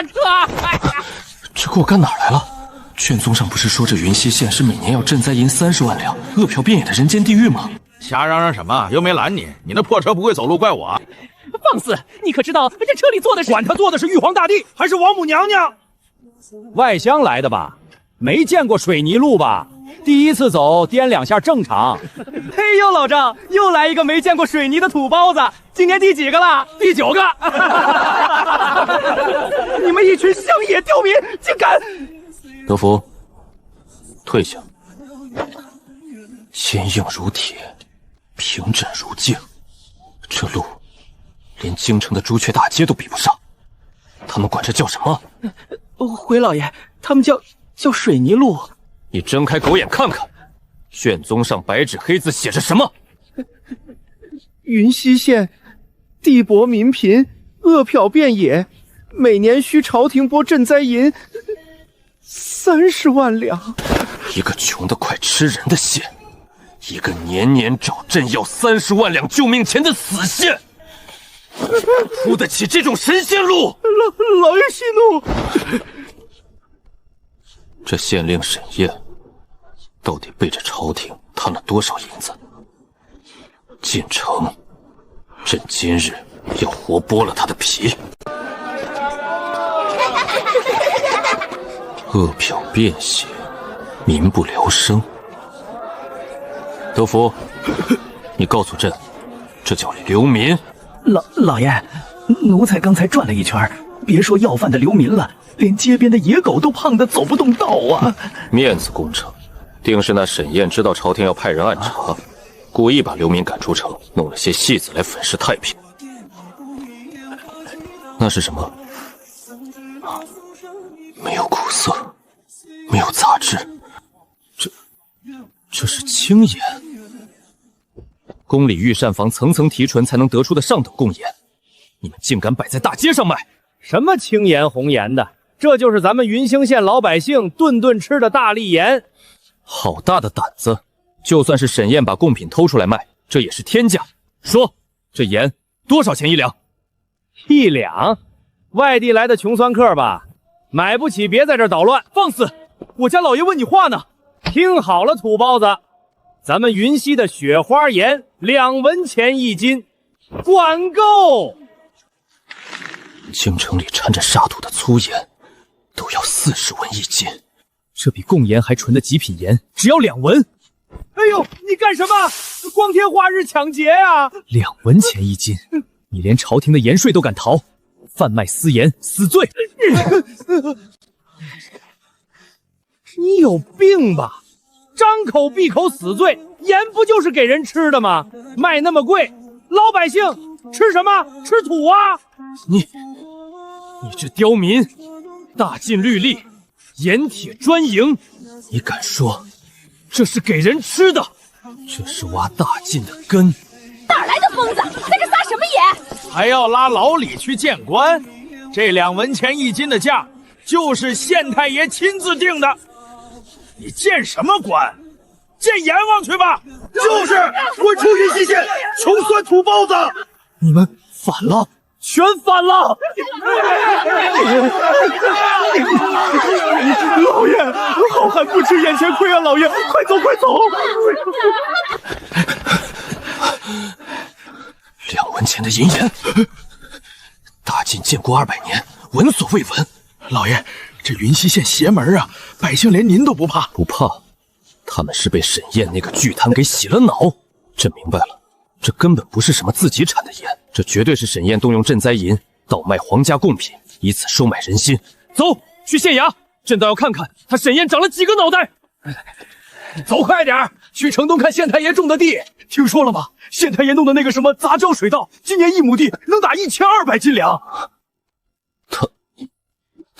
了这！这给我干哪儿来了？卷宗上不是说这云溪县是每年要赈灾银30万两，饿殍遍野的人间地狱吗？瞎嚷嚷什么？又没拦你，你那破车不会走路，怪我。放肆！你可知道这车里坐的是？管他坐的是玉皇大帝还是王母娘娘？外乡来的吧？没见过水泥路吧？第一次走颠2下正常。嘿呦，老张，又来一个没见过水泥的土包子，今年第几个了？第9个。你们一群乡野刁民，竟敢！德福，退下。坚硬如铁，平整如镜，这路连京城的朱雀大街都比不上。他们管这叫什么？回老爷，他们叫水泥路。你睁开狗眼看看，卷宗上白纸黑字写着什么？云溪县地薄民贫，饿殍遍野，每年需朝廷拨赈灾银30万两。一个穷得快吃人的县，一个年年找朕要30万两救命钱的死县，铺得起这种神仙路？老爷息怒。这县令沈燕到底背着朝廷贪了多少银子？进城，朕今日要活剥了他的皮。饿殍遍血，民不聊生。德福，你告诉朕，这叫流民。老爷，奴才刚才转了一圈，别说要饭的流民了，连街边的野狗都胖得走不动道啊！面子工程，定是那沈燕知道朝廷要派人暗查，故意把流民赶出城，弄了些戏子来粉饰太平。那是什么？没有苦涩，没有杂质，这是青盐。宫里御膳房层层提纯才能得出的上等贡盐，你们竟敢摆在大街上卖！什么青盐红盐的，这就是咱们云兴县老百姓顿顿吃的大力盐。好大的胆子！就算是沈燕把贡品偷出来卖，这也是天价。说，这盐多少钱1两？1两？外地来的穷酸客吧，买不起别在这捣乱。放肆！我家老爷问你话呢。听好了，土包子，咱们云溪的雪花盐2文钱1斤，管够。京城里掺着沙土的粗盐都要40文1斤，这比贡盐还纯的极品盐只要2文。哎呦，你干什么？光天化日抢劫啊！2文钱1斤，你连朝廷的盐税都敢逃，贩卖私盐死罪！你有病吧？张口闭口死罪，盐不就是给人吃的吗？卖那么贵，老百姓吃什么？吃土啊！你这刁民，大晋律例，盐铁专营，你敢说这是给人吃的？这是挖大晋的根！哪来的疯子，在这撒什么野？还要拉老李去见官？这2文钱1斤的价，就是县太爷亲自定的。你见什么官？见阎王去吧！就是，滚出云溪县，穷酸土包子！你们反了，全反了！老爷，好汉不吃眼前亏啊！老爷，快走快走！2文钱的银盐，大晋建国200年，闻所未闻。老爷，这云溪县邪门啊，百姓连您都不怕。不怕，他们是被沈燕那个巨贪给洗了脑。朕明白了，这根本不是什么自己产的盐，这绝对是沈燕动用赈灾银倒卖皇家贡品，以此收买人心。走，去县衙，朕倒要看看他沈燕长了几个脑袋。走快点，去城东看县太爷种的地。听说了吗？县太爷弄的那个什么杂交水稻，今年1亩地能打1200斤粮。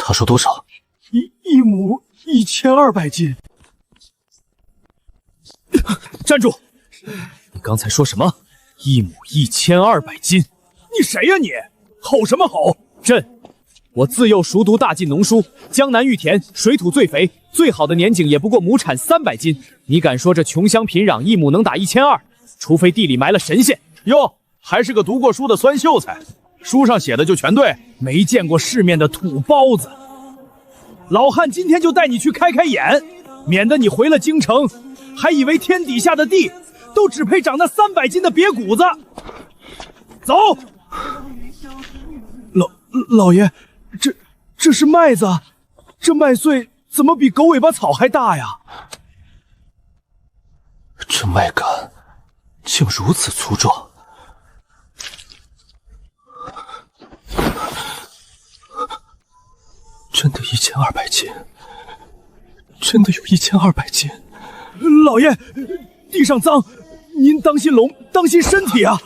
他说多少？1亩1200斤。站住！你刚才说什么？1亩1200斤？你谁呀你？吼什么吼？我自幼熟读大晋农书，江南玉田水土最肥，最好的年景也不过亩产300斤。你敢说这穷乡贫壤1亩能打1200？除非地里埋了神仙。哟，还是个读过书的酸秀才。书上写的就全对。没见过世面的土包子，老汉今天就带你去开开眼，免得你回了京城，还以为天底下的地都只配长那300斤的瘪谷子。走。老爷，这是麦子，这麦穗怎么比狗尾巴草还大呀？这麦秆竟如此粗壮。真的1200斤，真的有1200斤。老爷，地上脏，您当心龙，当心身体啊！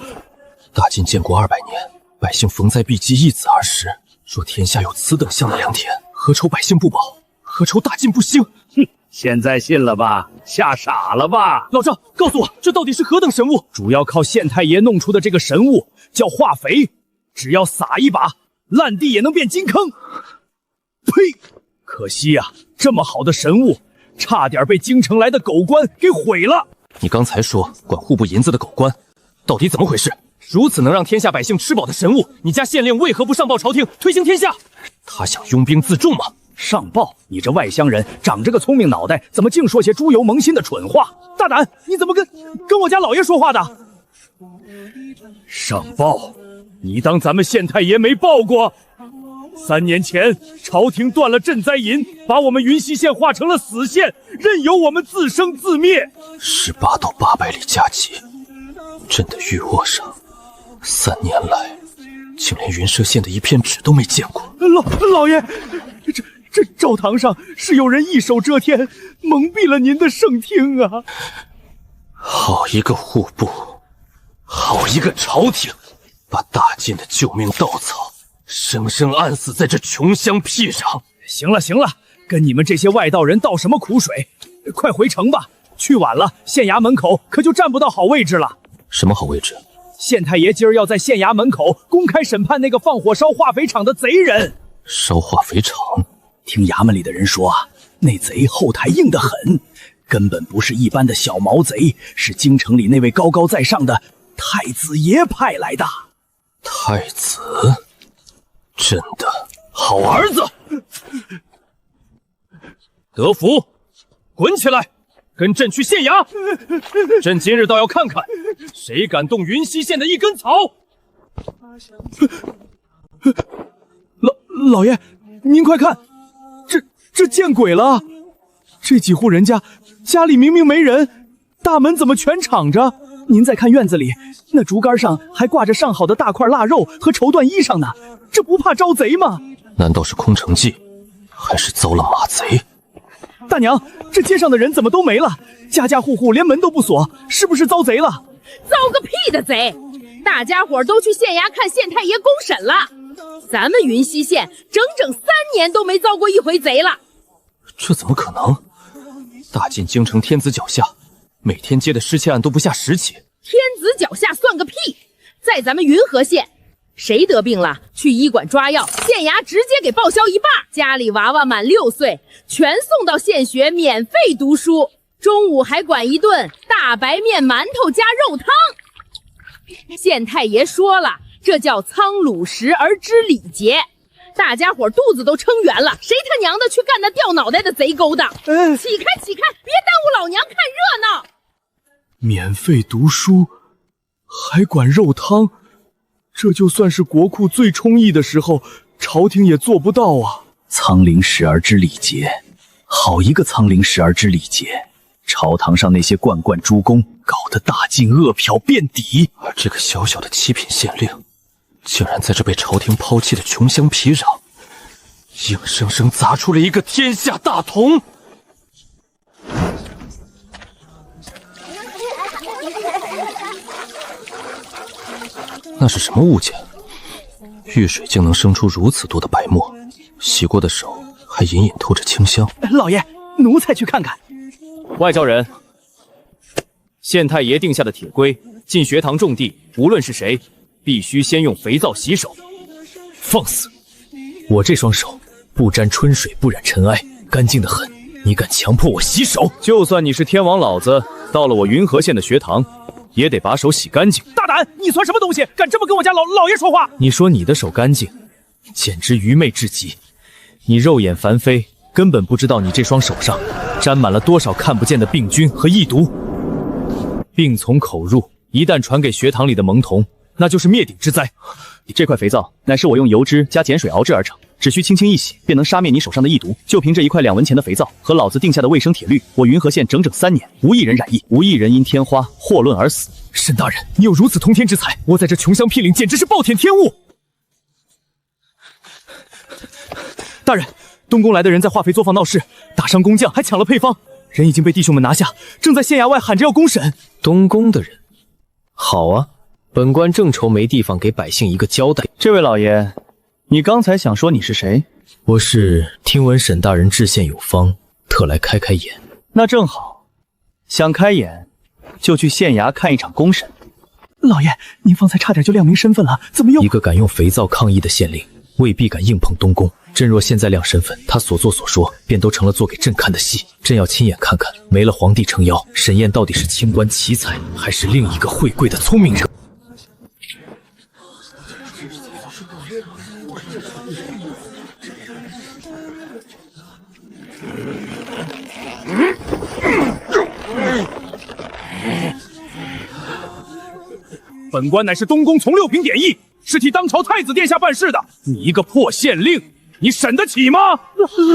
大晋建国200年，百姓逢灾必饥，一子而食。若天下有此等香的良田，何愁百姓不饱？何愁大晋不兴？哼，现在信了吧？吓傻了吧？老赵，告诉我，这到底是何等神物？主要靠县太爷弄出的这个神物叫化肥，只要撒一把，烂地也能变金坑。呸！可惜呀，这么好的神物，差点被京城来的狗官给毁了。你刚才说管户部银子的狗官，到底怎么回事？如此能让天下百姓吃饱的神物，你家县令为何不上报朝廷，推行天下？他想拥兵自重吗？上报？你这外乡人长着个聪明脑袋，怎么净说些猪油蒙心的蠢话？大胆！你怎么跟我家老爷说话的？上报？你当咱们县太爷没报过？3年前，朝廷断了赈灾银，把我们云溪县划成了死县，任由我们自生自灭。18到800里加急，朕的玉握上，3年来，竟连云社县的一片纸都没见过。老爷，这诏堂上是有人一手遮天，蒙蔽了您的圣听啊！好一个户部，好一个朝廷，把大晋的救命稻草生生按死在这穷乡僻壤。行了，跟你们这些外道人倒什么苦水？快回城吧，去晚了，县衙门口可就站不到好位置了。什么好位置？县太爷今儿要在县衙门口公开审判那个放火烧化肥厂的贼人。烧化肥厂？听衙门里的人说啊，那贼后台硬得很，根本不是一般的小毛贼，是京城里那位高高在上的太子爷派来的。太子？朕的好儿子，德福，滚起来，跟朕去县衙！朕今日倒要看看，谁敢动云溪县的一根草！老爷，您快看，这见鬼了！这几户人家家里明明没人，大门怎么全敞着？您再看院子里，那竹竿上还挂着上好的大块腊肉和绸缎衣裳呢，这不怕招贼吗？难道是空城计，还是遭了马贼？大娘，这街上的人怎么都没了？家家户户连门都不锁，是不是遭贼了？遭个屁的贼！大家伙都去县衙看县太爷公审了。咱们云溪县整3年都没遭过一回贼了。这怎么可能？大晋京城天子脚下，每天接的失窃案都不下10起。天子脚下算个屁！在咱们云和县，谁得病了去医馆抓药，县衙直接给报销一半。家里娃娃满6岁，全送到县学免费读书，中午还管一顿大白面馒头加肉汤。县太爷说了，这叫苍廪实而知礼节。大家伙肚子都撑圆了，谁他娘的去干那掉脑袋的贼勾当？起开，别耽误老娘看热闹！免费读书，还管肉汤，这就算是国库最充裕的时候，朝廷也做不到啊！苍廪实而知礼节，好一个苍廪实而知礼节！朝堂上那些罐罐诸公，搞得大晋饿殍遍底，而这个小小的7品县令，竟然在这被朝廷抛弃的穷乡僻壤，硬生生砸出了一个天下大同。那是什么物件？玉水竟能生出如此多的白沫，洗过的手还隐隐透着清香。老爷，奴才去看看。外交人，县太爷定下的铁规，进学堂种地，无论是谁，必须先用肥皂洗手。放肆！我这双手不沾春水，不染尘埃，干净得很。你敢强迫我洗手？就算你是天王老子，到了我云和县的学堂，也得把手洗干净。大胆！你算什么东西，敢这么跟我家老爷说话？你说你的手干净，简直愚昧至极。你肉眼凡飞，根本不知道你这双手上沾满了多少看不见的病菌和异毒。病从口入，一旦传给学堂里的萌童，那就是灭顶之灾。这块肥皂乃是我用油脂加碱水熬制而成，只需轻轻一洗，便能杀灭你手上的异毒。就凭这一块2文钱的肥皂和老子定下的卫生铁律，我云河县整整3年，无一人染疫，无一人因天花祸乱而死。沈大人，你有如此通天之才，我在这穷乡僻岭简直是暴殄天物。大人，东宫来的人在化肥作坊闹事，打伤工匠，还抢了配方，人已经被弟兄们拿下，正在县衙外喊着要公审。东宫的人，好啊，本官正愁没地方给百姓一个交代。这位老爷，你刚才想说你是谁？我是听闻沈大人治县有方，特来开开眼。那正好，想开眼就去县衙看一场公审。老爷，您方才差点就亮明身份了，怎么又……一个敢用肥皂抗议的县令，未必敢硬碰东宫。朕若现在亮身份，他所作所说便都成了做给朕看的戏。朕要亲眼看看，没了皇帝撑腰，沈燕到底是清官奇才，还是另一个会贵的聪明人？本官乃是东宫从6品典役，是替当朝太子殿下办事的。你一个破县令，你审得起吗？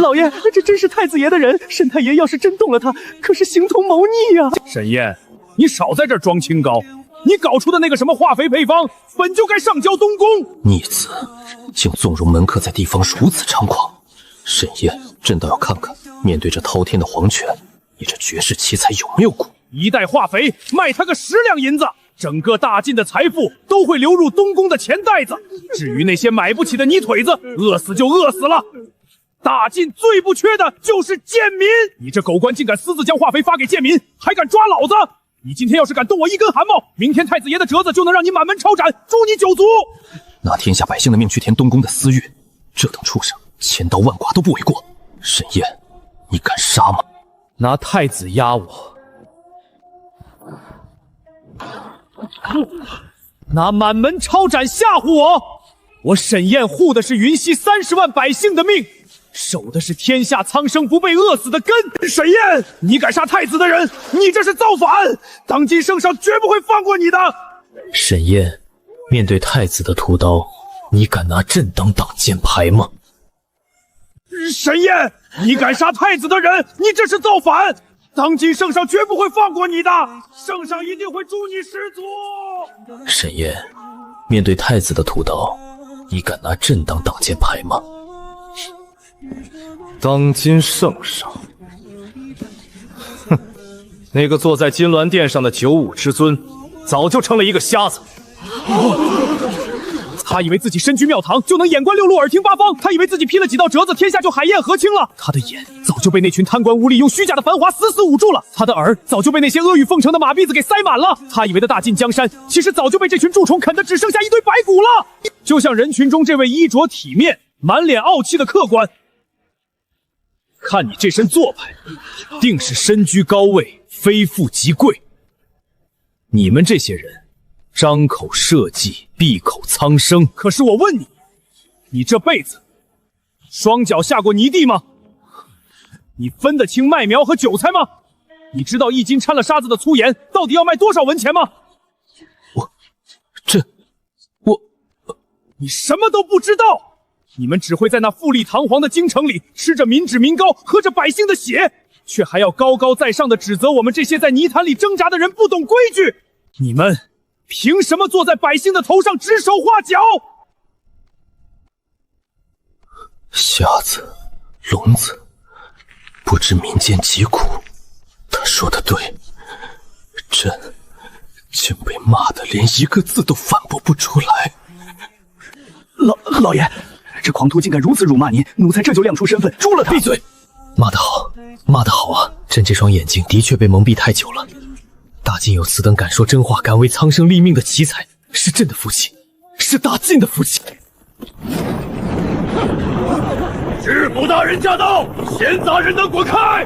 老爷，这真是太子爷的人，沈太爷要是真动了他，可是形同谋逆呀！沈燕，你少在这儿装清高，你搞出的那个什么化肥配方，本就该上交东宫。逆子，竟纵容门客在地方如此猖狂。沈燕，朕倒要看看，面对这滔天的皇权，你这绝世奇才有没有骨？一袋化肥卖他个10两银子，整个大晋的财富都会流入东宫的钱袋子。至于那些买不起的泥腿子，饿死就饿死了。大晋最不缺的就是贱民，你这狗官竟敢私自将化肥发给贱民，还敢抓老子！你今天要是敢动我一根汗毛，明天太子爷的折子就能让你满门抄斩，诛你9族。拿天下百姓的命去填东宫的私狱，这等畜生千刀万剐都不为过。沈燕，你敢杀吗？拿太子压我，拿满门抄斩吓唬我！我沈燕护的是云溪30万百姓的命，守的是天下苍生不被饿死的根。沈燕，你敢杀太子的人，你这是造反！当今圣上绝不会放过你的。沈燕，面对太子的屠刀，你敢拿朕当挡箭牌吗？沈燕，你敢杀太子的人，你这是造反！当今圣上绝不会放过你的，圣上一定会诛你10族。沈燕，面对太子的屠刀，你敢拿朕当挡箭牌吗？当今圣上，哼，那个坐在金銮殿上的95之尊，早就成了一个瞎子。他以为自己身居庙堂就能眼观6路耳听8方，他以为自己劈了几道折子，天下就海晏和亲了。他的眼早就被那群贪官污吏用虚假的繁华死死捂住了，他的耳早就被那些阿谀奉承的马鼻子给塞满了。他以为的大晋江山，其实早就被这群蛀虫啃得只剩下一堆白骨了。就像人群中这位衣着体面、满脸傲气的客官，看你这身做派，定是身居高位，非富即贵。你们这些人张口社稷，闭口苍生。可是我问你，你这辈子双脚下过泥地吗？你分得清麦苗和韭菜吗？你知道1斤掺了沙子的粗盐到底要卖多少文钱吗？你什么都不知道，你们只会在那富丽堂皇的京城里吃着民脂民膏，喝着百姓的血，却还要高高在上的指责我们这些在泥潭里挣扎的人不懂规矩。你们凭什么坐在百姓的头上指手画脚？瞎子、聋子，不知民间疾苦。他说的对，朕竟被骂得连一个字都反驳不出来。老爷，这狂徒竟敢如此辱骂您，奴才这就亮出身份，诛了他！闭嘴！骂得好，骂得好啊！朕这双眼睛的确被蒙蔽太久了。大晋有此等敢说真话、敢为苍生立命的奇才，是朕的福气，是大晋的福气。知府大人驾到，闲杂人等滚开！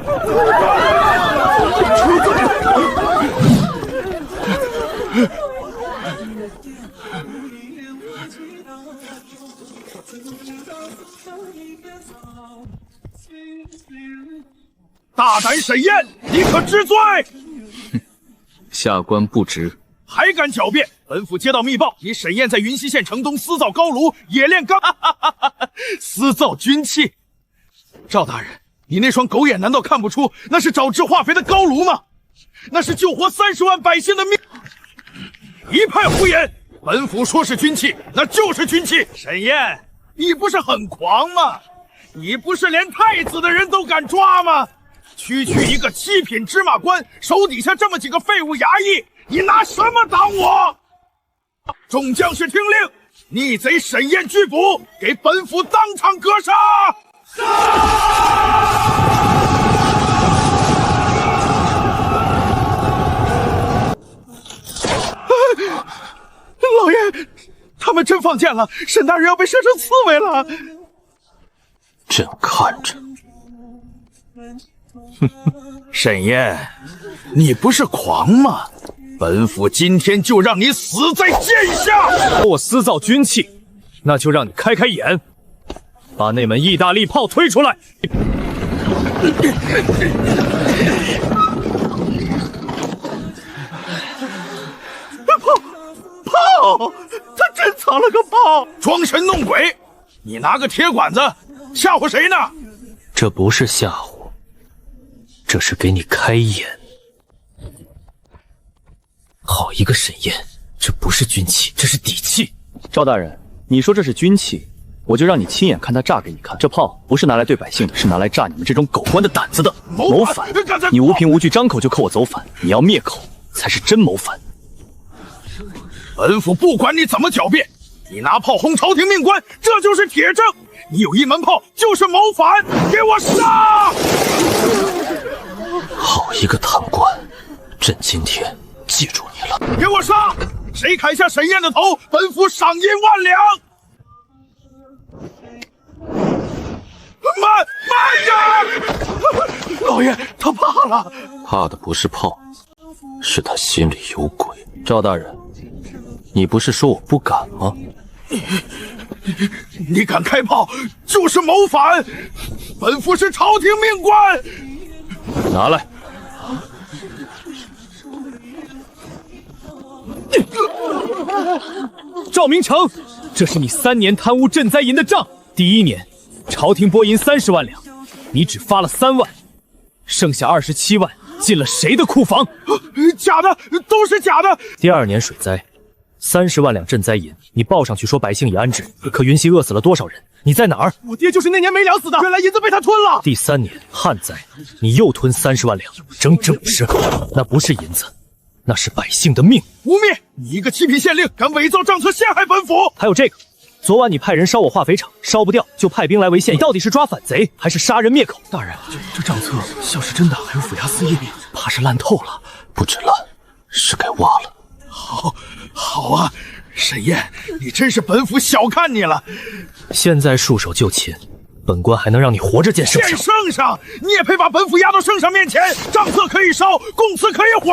大胆沈燕，你可知罪？下官不知。还敢狡辩！本府接到密报，你沈燕在云溪县城东私造高炉，冶炼钢，私造军器。赵大人，你那双狗眼难道看不出那是找治化肥的高炉吗？那是救活30万百姓的命！一派胡言！本府说是军器，那就是军器。沈燕，你不是很狂吗？你不是连太子的人都敢抓吗？区区一个7品芝麻官，手底下这么几个废物衙役，你拿什么挡我？众将士听令，逆贼沈燕拘捕，给本府当场格杀！老爷，他们真放箭了，沈大人要被射成刺猬了。朕看着。沈燕，你不是狂吗？本府今天就让你死在剑下！我私造军器，那就让你开开眼，把那门意大利炮推出来。炮！他真藏了个炮，装神弄鬼！你拿个铁管子吓唬谁呢？这不是吓唬，这是给你开眼。好一个沈燕，这不是军器，这是底气。赵大人，你说这是军器，我就让你亲眼看他炸给你看。这炮不是拿来对百姓的，是拿来炸你们这种狗官的胆子的。谋反！你无凭无据张口就扣我走反，你要灭口才是真谋反。本府不管你怎么狡辩，你拿炮轰朝廷命官，这就是铁证。你有一门炮就是谋反，给我杀！好一个贪官，朕今天记住你了。给我杀！谁砍下沈燕的头，本府赏银万两。慢着！老爷，他怕了。怕的不是炮，是他心里有鬼。赵大人，你不是说我不敢吗？你敢开炮，就是谋反！本府是朝廷命官。拿来。赵明诚，这是你3年贪污赈灾银的账。第1年，朝廷拨银30万两，你只发了3万，剩下27万进了谁的库房？假的，都是假的。第2年水灾，30万两赈灾银，你报上去说百姓已安置，可云溪饿死了多少人？你在哪儿？我爹就是那年没粮死的，原来银子被他吞了。第3年旱灾，你又吞30万两，整整50个，那不是银子，那是百姓的命。污蔑！你一个7品县令，敢伪造账册陷害本府！还有这个，昨晚你派人烧我化肥厂，烧不掉就派兵来围县，你到底是抓反贼还是杀人灭口？大人，这账册像是真的，还有府衙司页，怕是烂透了。不止烂，是该挖了。好啊，沈燕，你真是本府小看你了。现在束手就擒，本官还能让你活着见圣上？见圣上，你也配把本府押到圣上面前？账册可以烧，供词可以毁。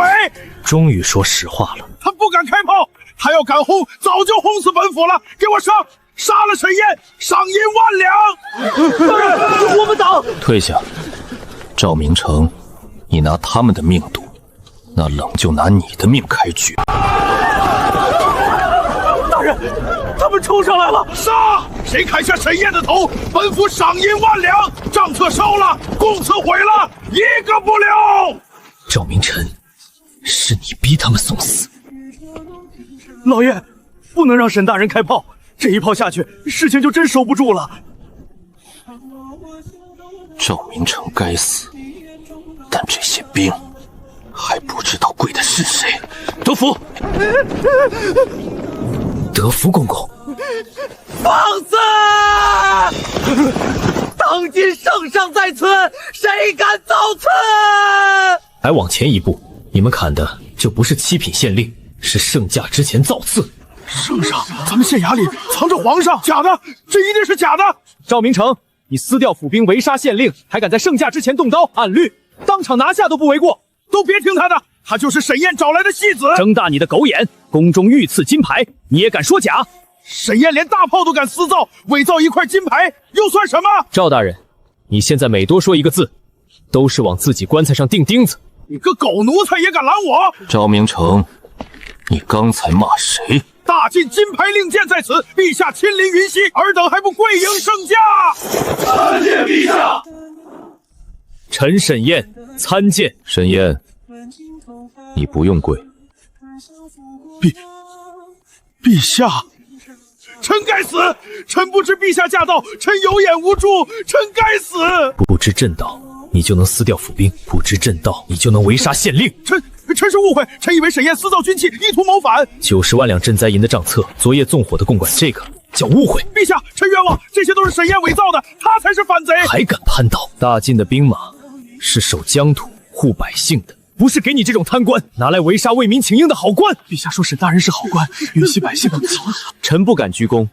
终于说实话了。他不敢开炮，他要敢轰，早就轰死本府了。给我上！杀了沈燕，赏银万两。我们党退下。赵明诚，你拿他们的命赌，那冷就拿你的命开局。大人，他们冲上来了！杀！谁砍下沈燕的头，本府赏银万两。账册烧了，供词毁了，一个不留。赵明诚，是你逼他们送死。老爷，不能让沈大人开炮，这一炮下去，事情就真收不住了。赵明诚该死，但这些兵还不知道跪的是谁。德福，德福公公，放肆！当今圣上在此，谁敢造次？还往前一步，你们砍的就不是7品县令，是圣驾之前造次。圣上，咱们县衙里藏着皇上，假的，这一定是假的。赵明诚，你撕掉府兵围杀县令，还敢在圣驾之前动刀，按律当场拿下都不为过。都别听他的，她就是沈燕找来的戏子。睁大你的狗眼！宫中御赐金牌，你也敢说假？沈燕连大炮都敢私造，伪造一块金牌又算什么？赵大人，你现在每多说一个字，都是往自己棺材上钉钉子。你个狗奴才也敢拦我！赵明诚，你刚才骂谁？大晋金牌令箭在此，陛下亲临云溪，尔等还不跪迎圣驾？参见陛下。臣沈燕参见。沈燕，你不用跪。陛下，臣该死！臣不知陛下驾到，臣有眼无珠，臣该死！不知朕道，你就能撕掉府兵；不知朕道，你就能围杀县令。臣是误会，臣以为沈燕私造军器，意图谋反。90万两赈灾银的账册，昨夜纵火的共管，这个叫误会。陛下，臣冤枉，这些都是沈燕伪造的，他才是反贼。还敢攀倒？大晋的兵马是守疆土、护百姓的，不是给你这种贪官拿来围杀为民请缨的好官。陛下说沈大人是好官，云溪百姓等不起。臣不敢鞠躬，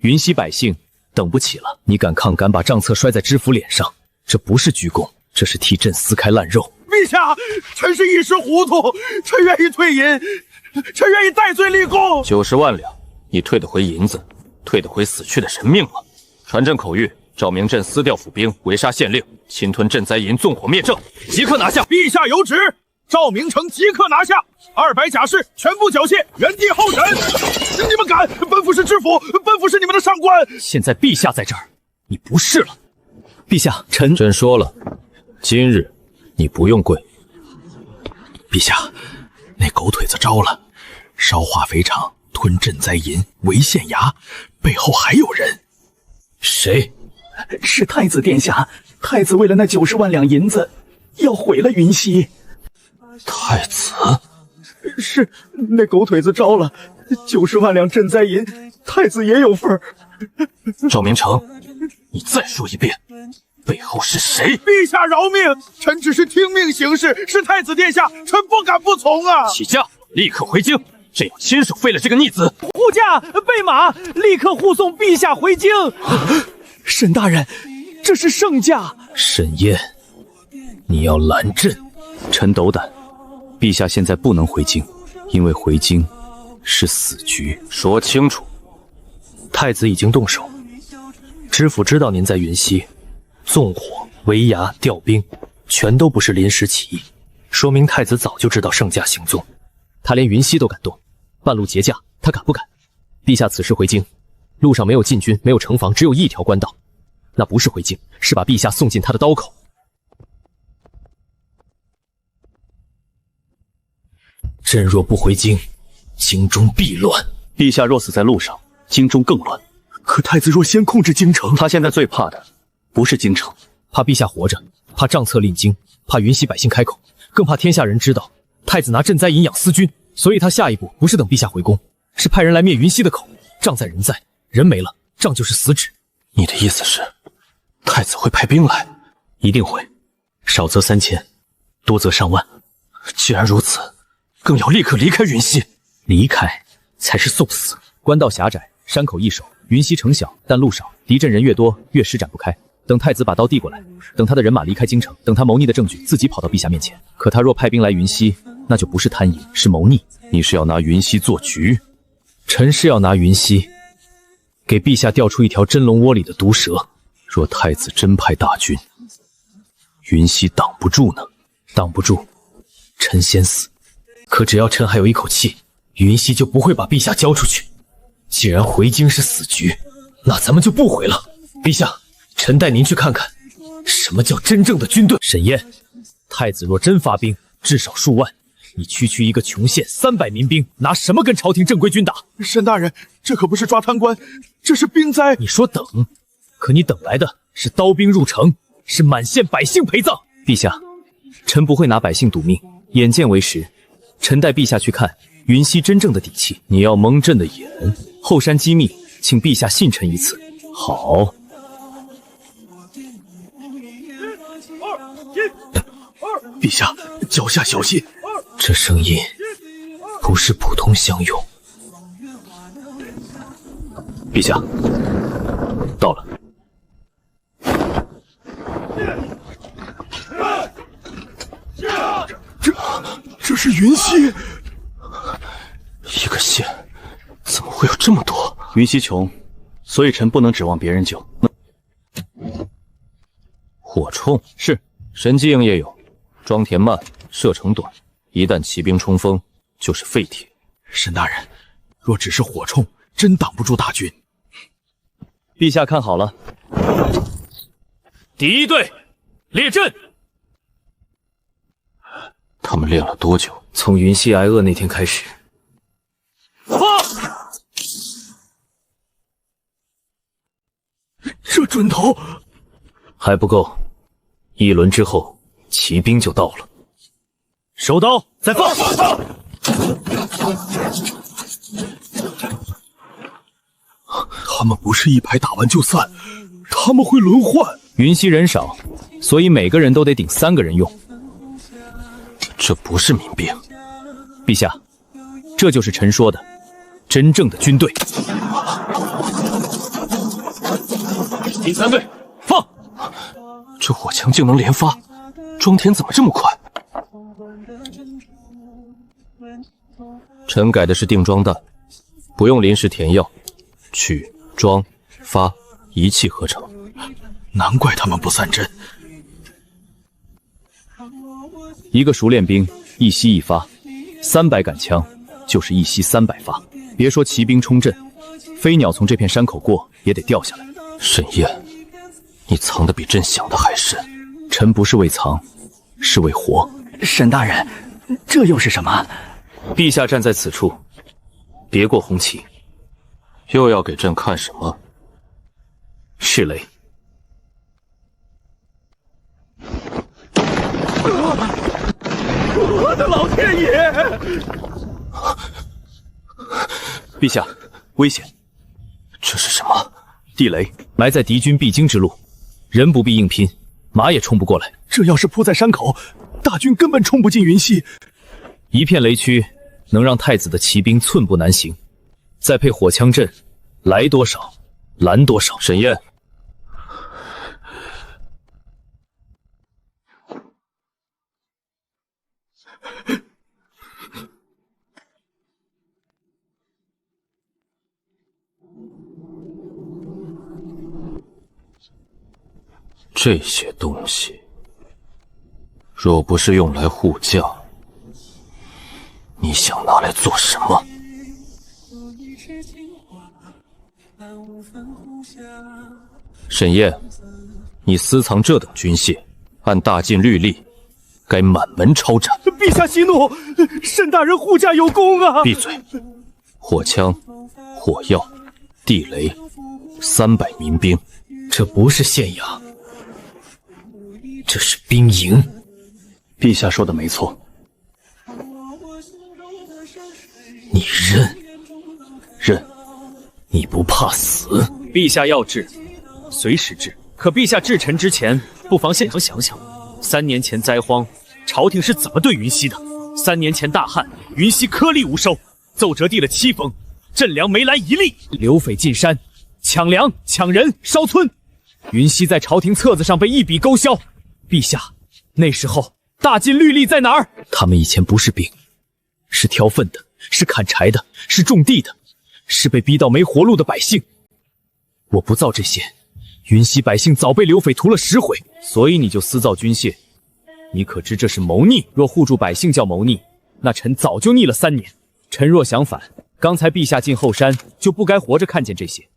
云溪百姓等不起了。你敢抗，敢把账册摔在知府脸上，这不是鞠躬，这是替朕撕开烂肉。陛下，臣是一时糊涂，臣愿意退银，臣愿意戴罪立功。90万两，你退得回银子，退得回死去的人命吗？传朕口谕，赵明镇撕掉府兵，围杀县令，侵吞赈灾银，纵火灭政，即刻拿下！陛下有旨，赵明诚即刻拿下200甲士，全部缴械，原地候审。你们敢？本府是知府，本府是你们的上官。现在陛下在这儿，你不是了。陛下，臣说了，今日你不用跪。陛下，那狗腿子招了，烧化肥厂，吞赈灾银，围县衙，背后还有人。谁？是太子殿下。太子为了那90万两银子，要毁了云溪。太子？是那狗腿子招了90万两赈灾银，太子也有份儿。赵明诚，你再说一遍，背后是谁？陛下饶命，臣只是听命行事，是太子殿下，臣不敢不从啊！起驾，立刻回京，朕要亲手废了这个逆子。护驾，备马，立刻护送陛下回京。沈大人，这是圣驾。沈燕，你要拦朕？臣斗胆，陛下现在不能回京，因为回京是死局。说清楚。太子已经动手，知府知道您在云溪，纵火、围衙、调兵，全都不是临时起意，说明太子早就知道圣驾行踪。他连云溪都敢动，半路劫驾，他敢不敢？陛下此时回京，路上没有禁军，没有城防，只有一条官道，那不是回京，是把陛下送进他的刀口。朕若不回京，京中必乱。陛下若死在路上，京中更乱。可太子若先控制京城，他现在最怕的不是京城，怕陛下活着，怕账册令京，怕云溪百姓开口，更怕天下人知道太子拿赈灾银养私军。所以他下一步不是等陛下回宫，是派人来灭云溪的口。账在人在，人没了，账就是死纸。你的意思是，太子会派兵来？一定会，少则3000，多则上万。既然如此，更要立刻离开云溪。离开才是送死。官道狭窄，山口易守，云溪城小，但路少，敌阵人越多，越施展不开。等太子把刀递过来，等他的人马离开京城，等他谋逆的证据自己跑到陛下面前。可他若派兵来云溪，那就不是贪淫，是谋逆。你是要拿云溪做局？臣是要拿云溪给陛下调出一条真龙窝里的毒蛇。若太子真派大军，云溪挡不住呢？挡不住，臣先死。可只要臣还有一口气，云溪就不会把陛下交出去。既然回京是死局，那咱们就不回了。陛下，臣带您去看看什么叫真正的军队。沈燕，太子若真发兵，至少数万，你区一个穷县300民兵，拿什么跟朝廷正规军打？沈大人，这可不是抓贪官，这是兵灾。你说等，可你等来的是刀兵入城，是满县百姓陪葬。陛下，臣不会拿百姓赌命，眼见为实。臣带陛下去看云溪真正的底气。你要蒙朕的眼？后山机密，请陛下信臣一次。好。陛下，脚下小心。这声音不是普通乡勇。陛下，到了。这是是云溪。一个县怎么会有这么多？云溪穷，所以臣不能指望别人救。火铳是，神机营也有，装填慢，射程短，一旦骑兵冲锋，就是废铁。沈大人，若只是火铳，真挡不住大军。陛下看好了，第一队列阵。他们练了多久？从云溪挨饿那天开始。放！这准头还不够，一轮之后，骑兵就到了。收刀，再放！他们不是一排打完就散，他们会轮换。云溪人少，所以每个人都得顶3个人用。这不是民兵，陛下，这就是臣说的真正的军队。第3队放！这火枪竟能连发，装填怎么这么快？臣改的是定装弹，不用临时填药，取、装、发一气呵成。难怪他们不散阵。一个熟练兵一息一发，300杆枪就是一息300发。别说骑兵冲阵，飞鸟从这片山口过也得掉下来。沈燕，你藏得比朕想的还深。臣不是为藏，是为活。沈大人，这又是什么？陛下站在此处，别过红旗。又要给朕看什么？是雷。我的老天爷！陛下，危险！这是什么？地雷埋在敌军必经之路，人不必硬拼，马也冲不过来。这要是铺在山口，大军根本冲不进云溪。一片雷区能让太子的骑兵寸步难行，再配火枪阵，来多少拦多少。沈燕，这些东西若不是用来护驾，你想拿来做什么？沈燕，你私藏这等军械，按大晋律例，该满门抄斩。陛下息怒，沈大人护驾有功啊！闭嘴！火枪、火药、地雷，300民兵，这不是县衙，这是兵营。陛下说的没错。你认？认？你不怕死？陛下要治，随时治。可陛下治臣之前，不妨先想想，3年前灾荒，朝廷是怎么对云溪的？3年前大旱，云溪颗粒无收，奏折递了7封，赈粮没来一粒。刘匪进山，抢粮、抢人、烧村，云溪在朝廷册子上被一笔勾销。陛下，那时候大晋律例在哪儿？他们以前不是兵，是挑粪的，是砍柴的，是种地的，是被逼到没活路的百姓。我不造这些，云溪百姓早被刘匪屠了10回，所以你就私造军械，你可知这是谋逆？若护住百姓叫谋逆，那臣早就逆了3年。臣若想反，刚才陛下进后山就不该活着看见这些。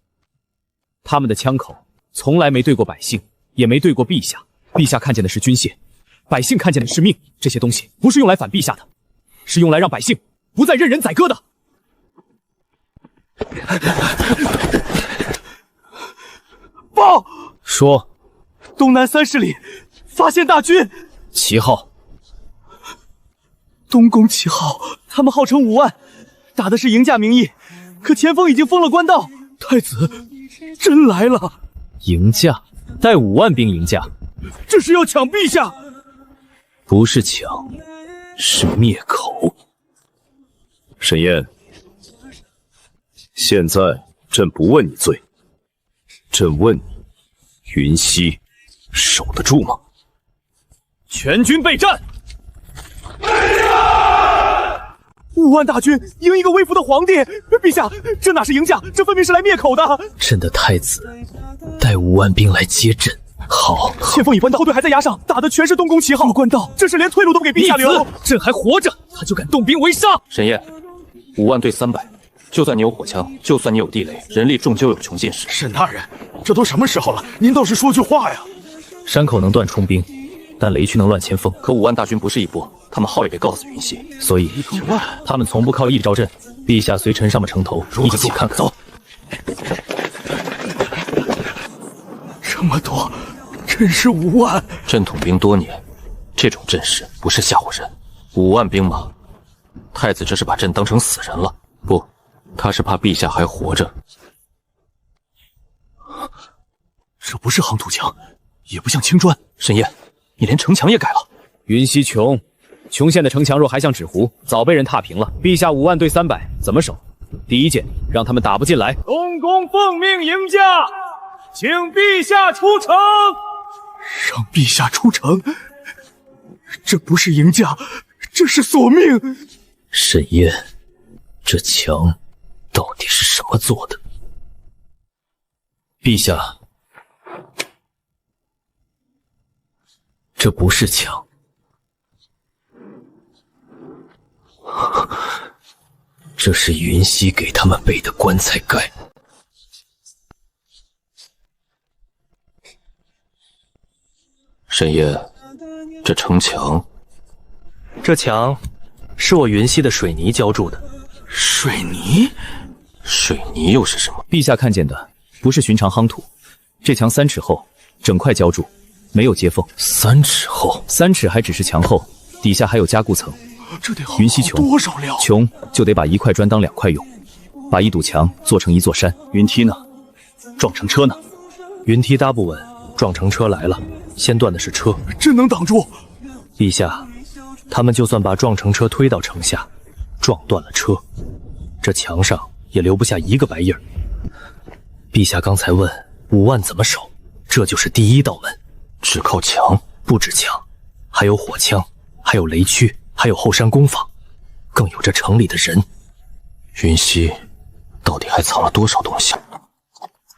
他们的枪口从来没对过百姓，也没对过陛下。陛下看见的是军械，百姓看见的是命。这些东西不是用来反陛下的，是用来让百姓不再任人宰割的。报！说，东南30里发现大军，旗号。东宫旗号，他们号称5万，打的是迎驾名义，可前锋已经封了官道。太子真来了！迎驾？带5万兵迎驾？这是要抢陛下！不是抢，是灭口。沈燕，现在朕不问你罪，朕问你，云溪守得住吗？全军备战！ 5万大军赢一个微服的皇帝，陛下，这哪是赢家，这分明是来灭口的。朕的太子带5万兵来接朕。好，前锋已扳倒，后队还在崖上，打的全是东宫旗号。入关道，这是连退路都不给陛下留。朕还活着，他就敢动兵围杀。沈烨，5万对300，就算你有火枪，就算你有地雷，人力终究有穷尽时。沈大人，这都什么时候了，您倒是说句话呀！山口能断冲兵，但雷区能乱前锋。可5万大军不是一波，他们号也被告死云溪，所以他们从不靠义招阵。陛下随臣上了城头，一起看看。走。这么多。真是5万！朕统兵多年，这种阵势不是吓唬人。5万兵马，太子这是把朕当成死人了？不，他是怕陛下还活着。这不是夯土墙，也不像青砖。沈烨，你连城墙也改了。云溪穷县的城墙若还像纸糊，早被人踏平了。陛下5万对300，怎么守？第一件，让他们打不进来。东宫奉命迎驾，请陛下出城。让陛下出城，这不是迎驾，这是索命。沈烨，这墙到底是什么做的？陛下，这不是墙，这是云溪给他们备的棺材盖。沈烨，这城墙，这墙是我云溪的水泥浇筑的。水泥？水泥又是什么？陛下看见的不是寻常夯土，这墙3尺厚，整块浇筑，没有接缝。3尺厚？3尺还只是墙厚，底下还有加固层。这得好云溪穷多少料？穷就得把1块砖当2块用，把一堵墙做成一座山。云梯呢？撞成车呢？云梯搭不稳，撞成车来了，先断的是车。真能挡住？陛下，他们就算把撞成车推到城下，撞断了车，这墙上也留不下一个白印儿。陛下刚才问5万怎么守，这就是第一道门。只靠墙？不止墙，还有火枪，还有雷区，还有后山攻防，更有这城里的人。云溪到底还藏了多少东西？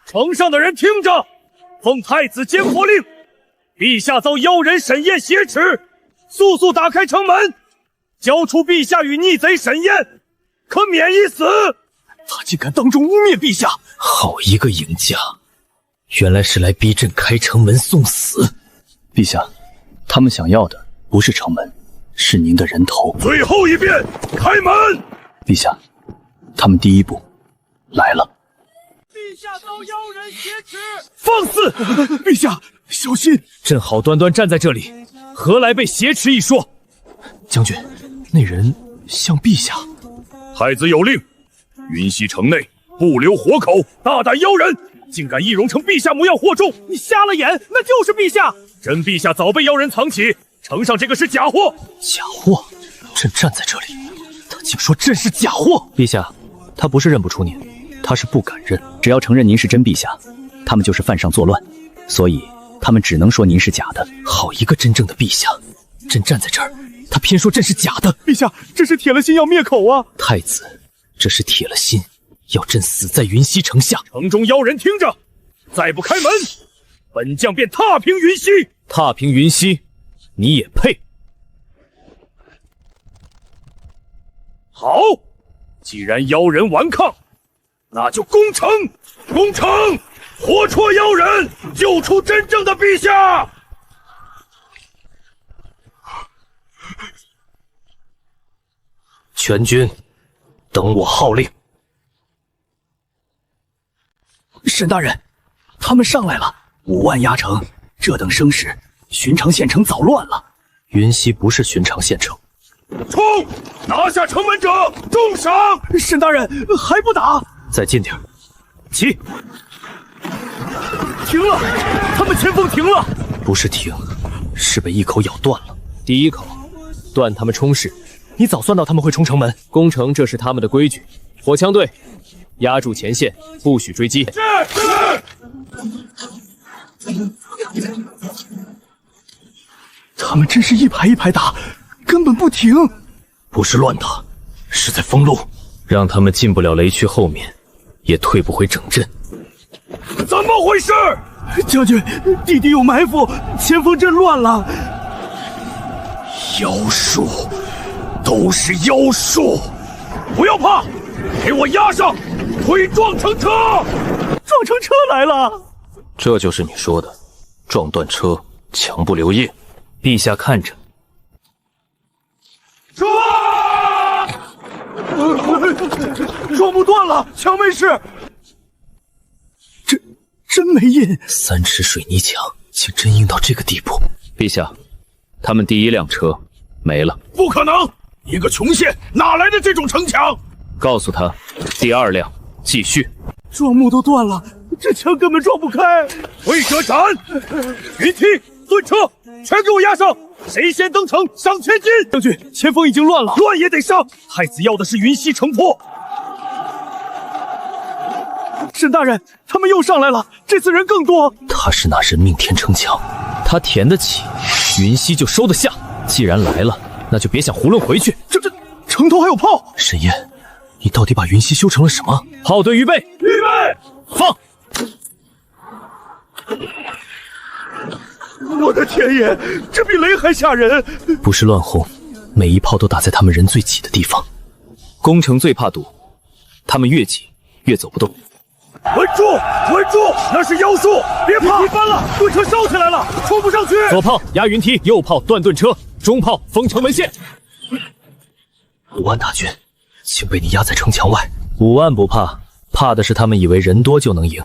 城上的人听着，奉太子监火令，陛下遭妖人沈烨挟持，速速打开城门，交出陛下与逆贼沈烨，可免一死。他竟敢当众污蔑陛下！好一个赢家，原来是来逼朕开城门送死。陛下，他们想要的不是城门，是您的人头。最后一遍，开门！陛下，他们第一步来了。陛下遭妖人挟持，放肆！陛下小心！朕好端端站在这里，何来被挟持一说？将军，那人像陛下。太子有令，云溪城内不留活口，大胆妖人，竟敢易容成陛下模样惑众！你瞎了眼，那就是陛下！朕陛下早被妖人藏起，城上这个是假货。假货？朕站在这里，他竟说朕是假货！陛下，他不是认不出您，他是不敢认。只要承认您是真陛下，他们就是犯上作乱，所以他们只能说您是假的。好一个真正的陛下！朕站在这儿，他偏说朕是假的。陛下，这是铁了心要灭口啊！太子，这是铁了心要朕死在云溪城下。城中妖人听着，再不开门，本将便踏平云溪。踏平云溪，你也配？好，既然妖人顽抗，那就攻城！攻城！活戳妖人，救出真正的陛下！全军，等我号令。沈大人，他们上来了，5万压城，这等声势，寻常县城早乱了。云溪不是寻常县城。冲！拿下城门者重赏！沈大人还不打？再近点，起！停了！他们前锋停了！不是停，是被一口咬断了。第一口断他们冲势，你早算到他们会冲城门。攻城这是他们的规矩。火枪队压住前线，不许追击。他们真是一排一排打，根本不停。不是乱打，是在封路，让他们进不了雷区后面，也退不回整镇。怎么回事？将军，弟弟有埋伏，前锋阵乱了。妖术，都是妖术！不要怕，给我压上，推撞成车！撞成车来了！这就是你说的撞断车，强不留夜。陛下看着，撞不断了，墙没事。真没印，3尺水泥墙竟真硬到这个地步。陛下，他们第1辆车没了。不可能，一个穷县哪来的这种城墙？告诉他，第2辆继续。撞木都断了，这墙根本撞不开。会者斩，云梯盾车，全给我压上！谁先登城，赏千金。将军，前锋已经乱了，乱也得上。太子要的是云溪城破。沈大人，他们又上来了，这次人更多。他是拿人命填城墙，他填得起，云溪就收得下。既然来了，那就别想囫囵回去。这城头还有炮。沈燕，你到底把云溪修成了什么？炮队预备，预备，放！我的天爷，这比雷还吓人！不是乱轰，每一炮都打在他们人最挤的地方。攻城最怕堵，他们越挤越走不动。稳住，稳住！那是妖术，别怕！翻了，盾车烧起来了，冲不上去。左炮压云梯，右炮断盾车，中炮封城门线。5万大军，竟被你压在城墙外。5万不怕，怕的是他们以为人多就能赢。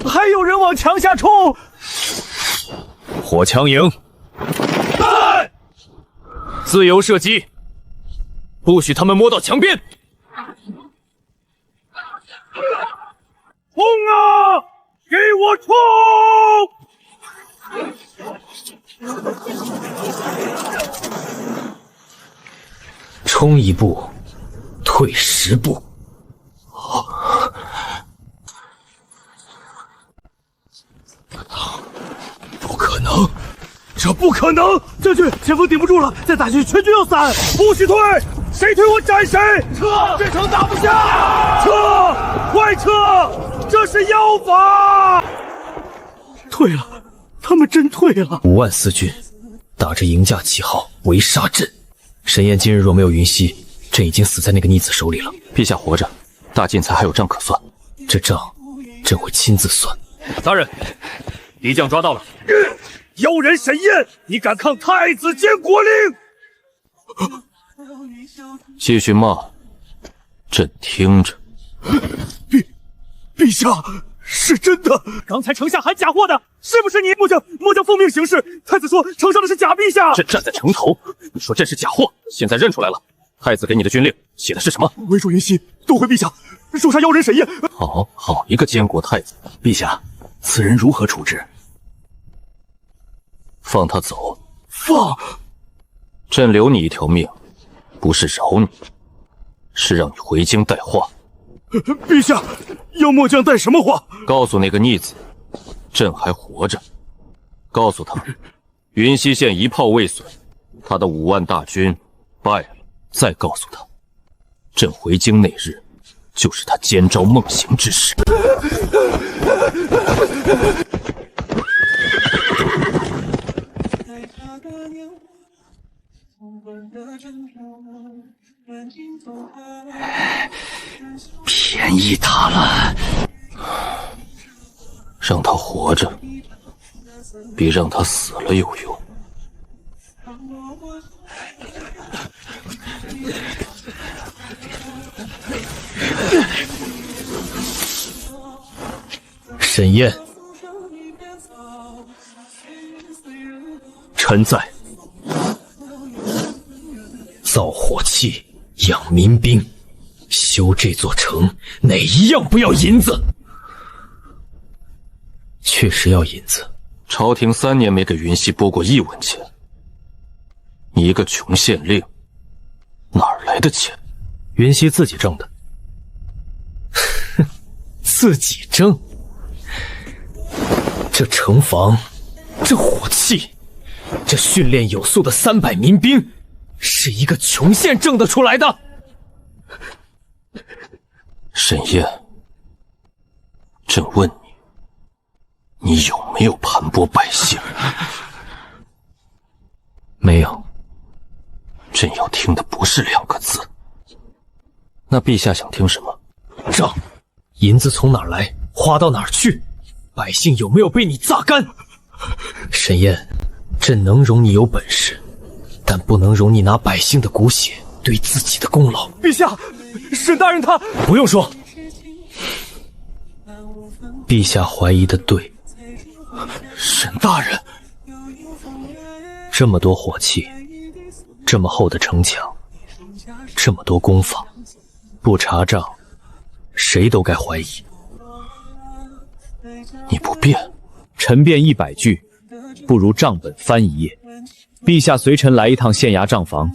还有人往墙下冲！火枪营，自由射击，不许他们摸到墙边。冲啊！给我冲！冲1步，退10步。不可能，这不可能！将军，前锋顶不住了，再打下去全军要散！不许退！谁退我斩谁！撤！这城打不下！撤！快撤！这是妖法！退了，他们真退了！5万4军打着迎驾旗号围杀朕。沈燕今日若没有云溪，朕已经死在那个逆子手里了。陛下活着，大晋才还有账可算。这账，朕会亲自算。大人，敌将抓到了！妖人沈燕，你敢抗太子监国令？继续骂，朕听着。陛下，是真的！刚才城下喊假货的，是不是你？末将奉命行事。太子说城上的是假陛下。朕站在城头，你说朕是假货，现在认出来了。太子给你的军令写的是什么？为助云溪，多回陛下，诛杀妖人沈燕。好一个监国太子！陛下，此人如何处置？放他走。放！朕留你一条命，不是饶你，是让你回京带话。陛下，要末将带什么话？告诉那个逆子，朕还活着。告诉他，云溪县一炮未损，他的5万大军败了。再告诉他，朕回京那日，就是他奸招梦行之时。便宜他了，让他活着，比让他死了有用。沈燕，臣在。造火器，养民兵，修这座城，哪一样不要银子？确实要银子。朝廷3年没给云溪拨过1文钱，你一个穷县令，哪儿来的钱？云溪自己挣的。哼，自己挣？这城防，这火器，这训练有素的300民兵，是一个穷县挣得出来的？沈燕，朕问你，你有没有盘剥百姓？没有。朕要听的不是2个字。那陛下想听什么？账，银子从哪儿来，花到哪儿去？百姓有没有被你榨干？沈燕，朕能容你有本事，但不能容你拿百姓的骨血对自己的功劳。陛下，沈大人他不用说，陛下怀疑的对。沈大人，这么多火器，这么厚的城墙，这么多攻防，不查账，谁都该怀疑。你不变，臣辩100句，不如账本翻一页。陛下随臣来一趟县衙账房，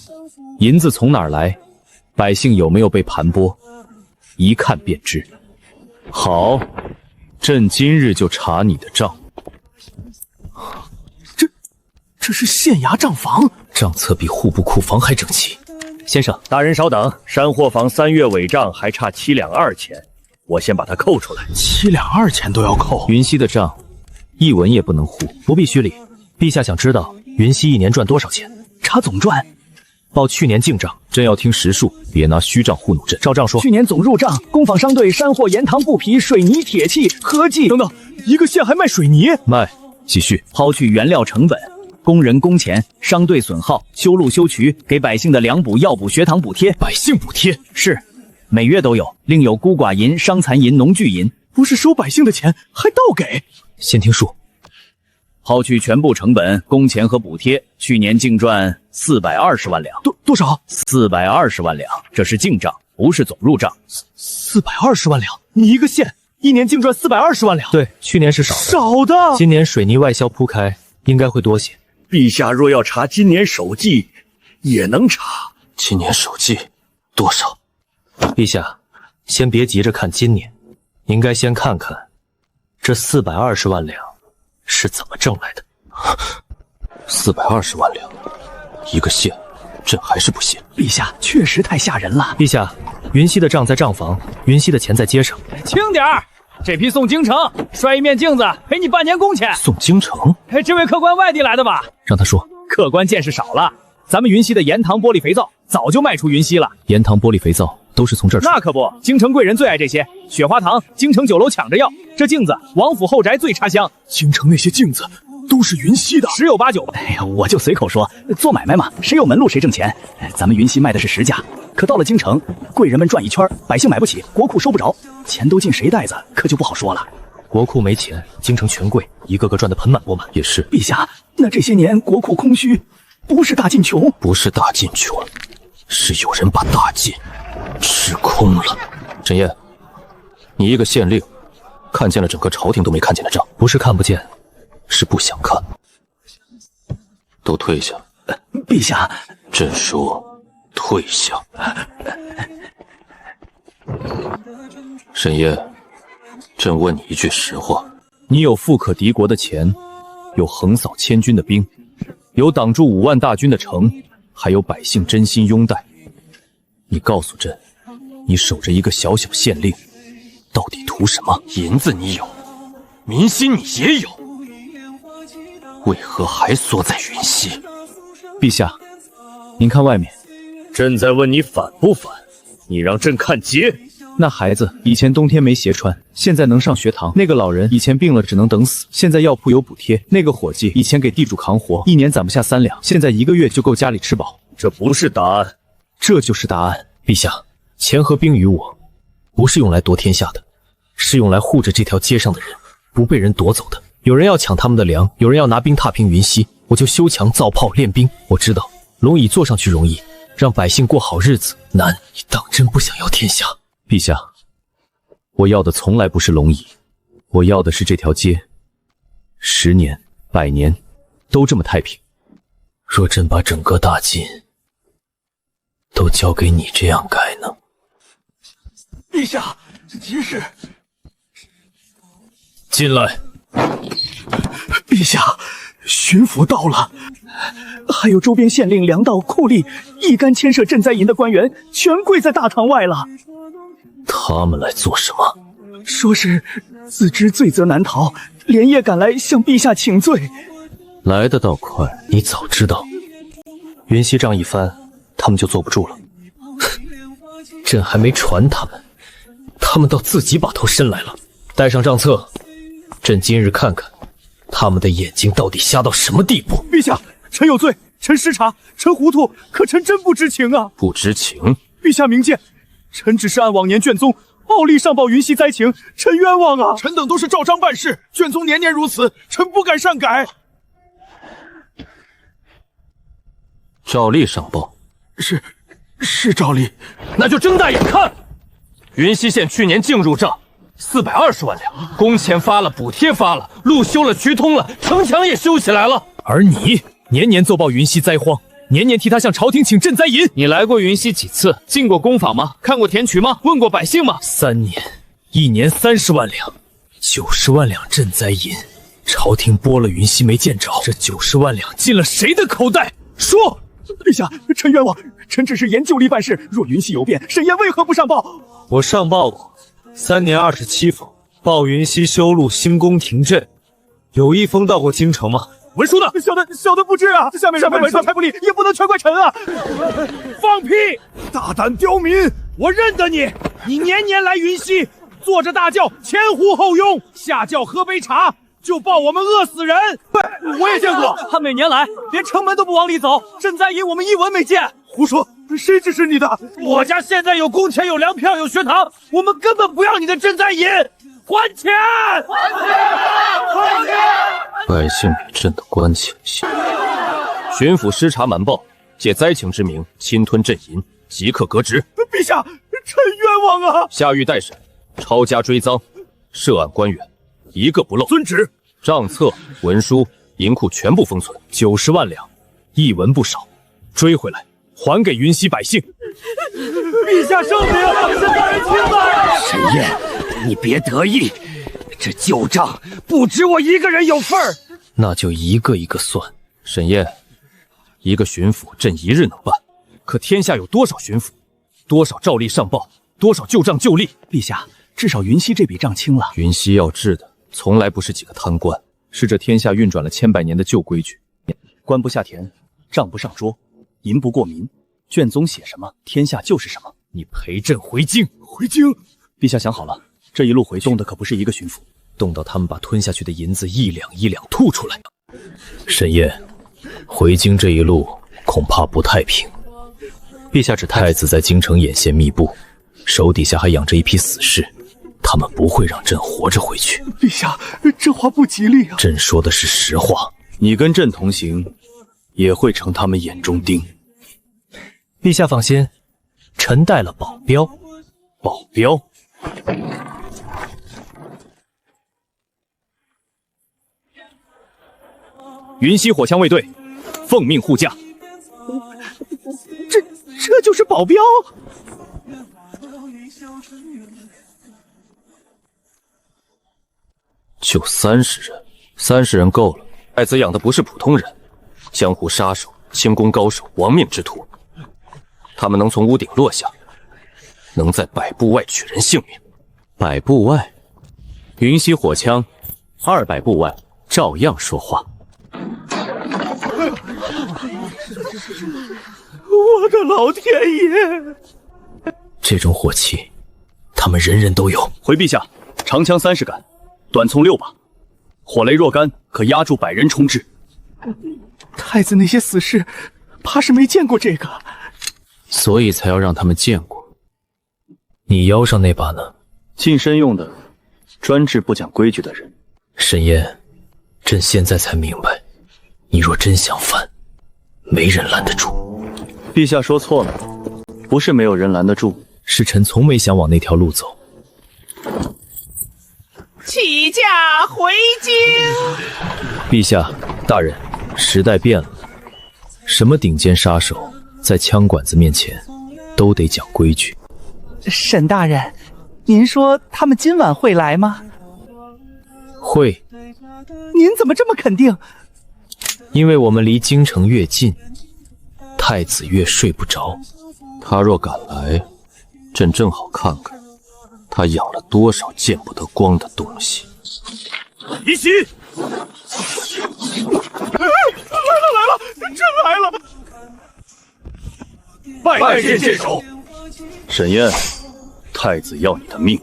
银子从哪儿来，百姓有没有被盘剥，一看便知。好，朕今日就查你的账。这是县衙账房，账册比户部库房还整齐。先生，大人稍等，山货坊3月尾账还差7两2钱，我先把它扣出来。7两2钱都要扣？云溪的账，一文也不能糊。不必虚礼，陛下想知道云溪1年赚多少钱？查总赚，报去年净账。朕要听实数，别拿虚账糊弄朕。照账说。去年总入账，工坊商队山货、盐糖、布匹、水泥、铁器合计……等等，一个县还卖水泥？卖，继续。抛去原料成本、工人工钱、商队损耗、修路修渠，给百姓的粮补、药补、学堂补贴。百姓补贴是，每月都有，另有孤寡银、伤残银、农具银。不是收百姓的钱，还倒给？先听数。抛去全部成本、工钱和补贴，去年净赚420万两。多少？420万两，这是净账，不是总入账。420万两，你一个县1年净赚420万两？对，去年是少的。少的。今年水泥外销铺开，应该会多些。陛下若要查今年首季，也能查。今年首季多少？陛下，先别急着看今年，应该先看看这420万两是怎么挣来的。420万两，一个县，朕还是不信。陛下确实太吓人了。陛下，云溪的账在账房，云溪的钱在街上。轻点儿，这批送京城，摔一面镜子赔你半年工钱。送京城？这位客官外地来的吧？让他说。客官见识少了，咱们云溪的盐糖玻璃肥皂早就卖出云溪了。盐糖玻璃肥皂都是从这儿出。那可不，京城贵人最爱这些。雪花糖，京城酒楼抢着要。这镜子，王府后宅最插香。京城那些镜子都是云溪的，十有八九。哎呀，我就随口说，做买卖嘛，谁有门路谁挣钱。咱们云溪卖的是实价，可到了京城，贵人们转一圈，百姓买不起，国库收不着，钱都进谁袋子，可就不好说了。国库没钱，京城权贵一个个赚得盆满钵满。也是。陛下，那这些年国库空虚，不是大进穷，不是大进穷，是有人把大进吃空了。沈燕，你一个县令，看见了整个朝廷都没看见的账。不是看不见，是不想看。都退下。陛下，朕说退下。沈燕，朕问你一句实话，你有富可敌国的钱，有横扫千军的兵，有挡住5万大军的城，还有百姓真心拥戴。你告诉朕，你守着一个小小县令，到底图什么？银子你有，民心你也有，为何还缩在云溪？陛下，您看外面。朕在问你反不反？你让朕看劫。那孩子以前冬天没鞋穿，现在能上学堂；那个老人以前病了只能等死，现在药铺有补贴；那个伙计以前给地主扛活，1年攒不下3两，现在1个月就够家里吃饱。这不是答案，这就是答案。陛下，钱和兵于我，不是用来夺天下的，是用来护着这条街上的人，不被人夺走的。有人要抢他们的粮，有人要拿兵踏平云溪，我就修墙造炮练兵。我知道龙椅坐上去容易，让百姓过好日子难。你当真不想要天下？陛下，我要的从来不是龙椅，我要的是这条街，10年、100年都这么太平。若朕把整个大晋都交给你这样改呢？陛下，急事。进来。陛下，巡抚到了，还有周边县令、粮道、库吏，一干牵涉赈灾银的官员，全跪在大堂外了。他们来做什么？说是自知罪责难逃，连夜赶来向陛下请罪。来得倒快，你早知道，云溪杖一翻，他们就坐不住了。朕还没传他们倒自己把头伸来了。带上账册，朕今日看看他们的眼睛到底瞎到什么地步。陛下，臣有罪，臣失察，臣糊涂，可臣真不知情啊！不知情？陛下明鉴，臣只是按往年卷宗照例上报云溪灾情，臣冤枉啊！臣等都是照章办事，卷宗年年如此，臣不敢擅改。照例上报？是照例。那就睁大眼看。云溪县去年净入账420万两，工钱发了，补贴发了，路修了，渠通了，城墙也修起来了。而你年年奏报云溪灾荒，年年替他向朝廷请赈灾银。你来过云溪几次？进过工坊吗？看过田渠吗？问过百姓吗？3年，1年30万两，90万两赈灾银，朝廷拨了云溪没见着，这90万两进了谁的口袋？说！陛下，臣冤枉，臣只是沿旧例办事，若云溪有变，沈宴为何不上报？我上报过，3年27封，报云溪修路兴工停震，有1封到过京城吗？文书呢？小的不知啊，下面文书太不利，也不能全怪臣啊！放屁！大胆刁民！我认得你，你年年来云溪，坐着大轿前呼后拥，下轿喝杯茶，就报我们饿死人。我也见过，他每年来连城门都不往里走，赈灾银我们一文没见。胡说，谁指使你的？我家现在有工钱，有粮票，有学堂，我们根本不要你的赈灾银，还钱！还钱！百姓比朕的官钱些。巡抚失察瞒报，借灾情之名侵吞朕银，即刻革职。陛下，臣冤枉啊！下狱待审，抄家追赃，涉案官员一个不漏。遵旨。账册、文书、银库全部封存，90万两，一文不少，追回来，还给云溪百姓。陛下圣明，是大人钦在。沈宴，你别得意，这旧账不止我一个人有份儿，那就一个一个算。沈宴，一个巡抚朕一日能办，可天下有多少巡抚？多少照例上报？多少旧账旧例？陛下，至少云溪这笔账清了。云溪要治的从来不是几个贪官，是这天下运转了千百年的旧规矩。官不下田，账不上桌，银不过民，卷宗写什么，天下就是什么。你陪朕回京。回京？陛下想好了，这一路回去动的可不是一个巡抚，动到他们把吞下去的银子一两一两吐出来。沈宴，回京这一路恐怕不太平。陛下指太子在京城眼线密布，手底下还养着一批死士，他们不会让朕活着回去。陛下，这话不吉利啊！朕说的是实话。你跟朕同行，也会成他们眼中钉。陛下放心，臣带了保镖。保镖？云溪火枪卫队，奉命护驾。这就是保镖？就30人，30人够了。太子养的不是普通人，江湖杀手、轻功高手、亡命之徒。他们能从屋顶落下，能在100步外取人性命。100步外，云溪火枪200步外照样说话。我的老天爷！这种火器，他们人人都有。回陛下，长枪30杆，短葱6把，火雷若干，可压住100人冲至。太子那些死士，怕是没见过这个，所以才要让他们见过。你腰上那把呢？近身用的，专治不讲规矩的人。沈宴，朕现在才明白，你若真想犯，没人拦得住。陛下说错了，不是没有人拦得住，是臣从没想往那条路走。起驾回京。陛下，大人，时代变了，什么顶尖杀手，在枪管子面前都得讲规矩。沈大人，您说他们今晚会来吗？会。您怎么这么肯定？因为我们离京城越近，太子越睡不着。他若敢来，朕正好看看他养了多少见不得光的东西？一起！来了，真来了！拜见剑手。沈燕，太子要你的命。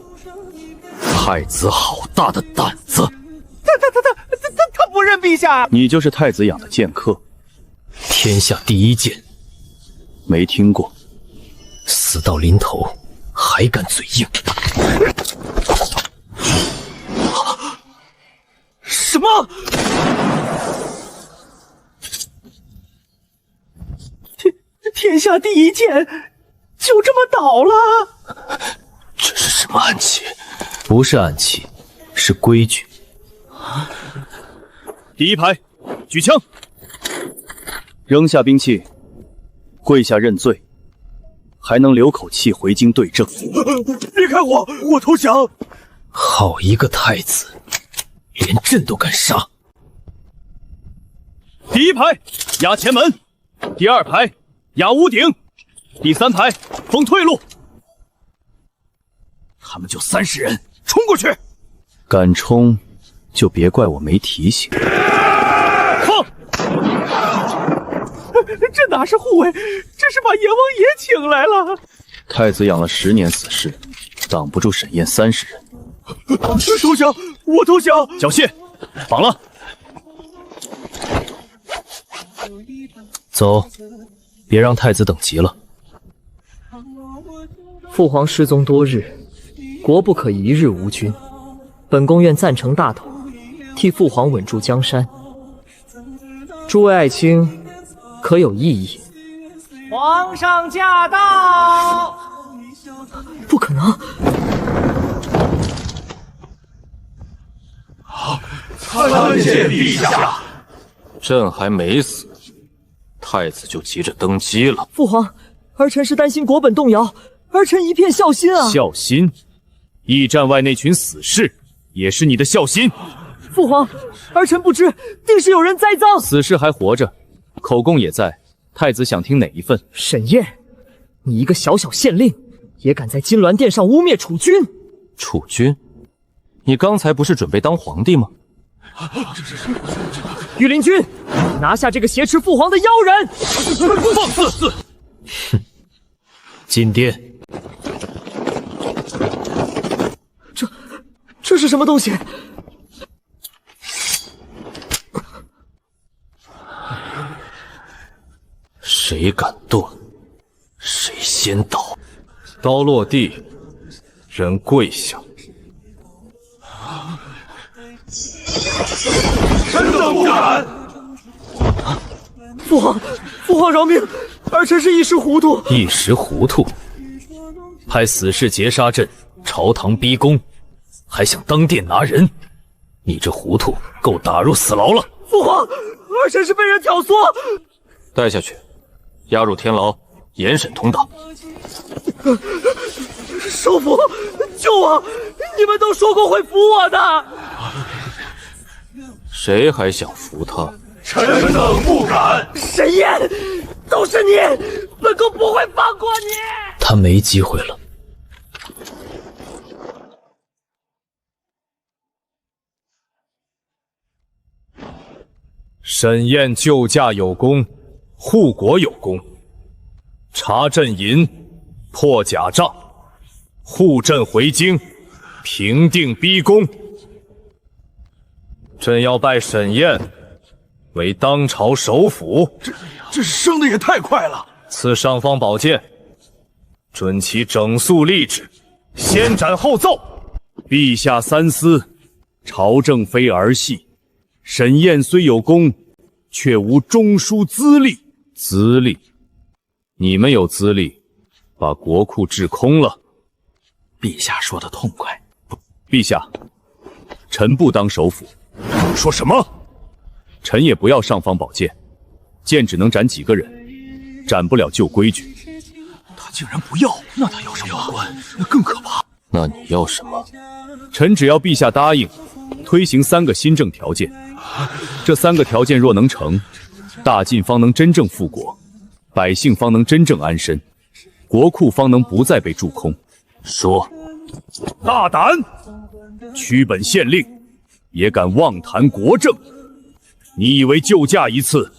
太子好大的胆子！他不认陛下。你就是太子养的剑客，天下第一剑，没听过？死到临头还敢嘴硬？什么？天下第一剑就这么倒了？这是什么暗器？不是暗器，是规矩。第一排，举枪，扔下兵器，跪下认罪，还能留口气回京对证。别开火，我投降。好一个太子，连朕都敢杀！第一排压前门，第二排压屋顶，第三排封退路。他们就30人，冲过去！敢冲，就别怪我没提醒。放！这哪是护卫，这是把阎王爷请来了。太子养了10年死士，挡不住沈燕30人。投降！我投降！缴械，绑了。走，别让太子等急了。父皇失踪多日，国不可一日无君。本宫愿赞成大统，替父皇稳住江山。诸位爱卿，可有异议？皇上驾到！不可能！参见陛下。朕还没死，太子就急着登基了。父皇，儿臣是担心国本动摇，儿臣一片孝心啊！孝心？驿站外那群死士也是你的孝心？父皇，儿臣不知，定是有人栽赃。死士还活着，口供也在，太子想听哪一份？沈燕，你一个小小县令，也敢在金銮殿上污蔑储君？储君？你刚才不是准备当皇帝吗？御林军，拿下这个挟持父皇的妖人！放肆！哼！进殿。这是什么东西？谁敢动，谁先倒。刀落地，人跪下。真的不敢！父皇饶命！儿臣是一时糊涂。一时糊涂，派死士劫杀朕，朝堂逼宫，还想当殿拿人？你这糊涂，够打入死牢了！父皇，儿臣是被人挑唆。带下去，押入天牢，严审通党。首辅，救我！你们都说过会扶我的。谁还想扶他？臣等不敢。沈燕，都是你，本宫不会放过你。他没机会了。沈燕救驾有功，护国有功，查阵营，破假仗，护朕回京，平定逼宫。朕要拜沈燕为当朝首辅。这升的也太快了！赐尚方宝剑，准其整肃吏治，先斩后奏。陛下三思，朝政非儿戏。沈燕虽有功，却无中书资历。资历？你们有资历，把国库治空了。陛下说的痛快。陛下，臣不当首辅。说什么？臣也不要尚方宝剑，剑只能斩几个人，斩不了旧规矩。他竟然不要，那他要什么官？那更可怕。那你要什么？臣只要陛下答应推行3个新政条件，这3个条件若能成，大晋方能真正复国，百姓方能真正安身，国库方能不再被蛀空。说，大胆！屈本县令也敢妄谈国政？你以为救驾一次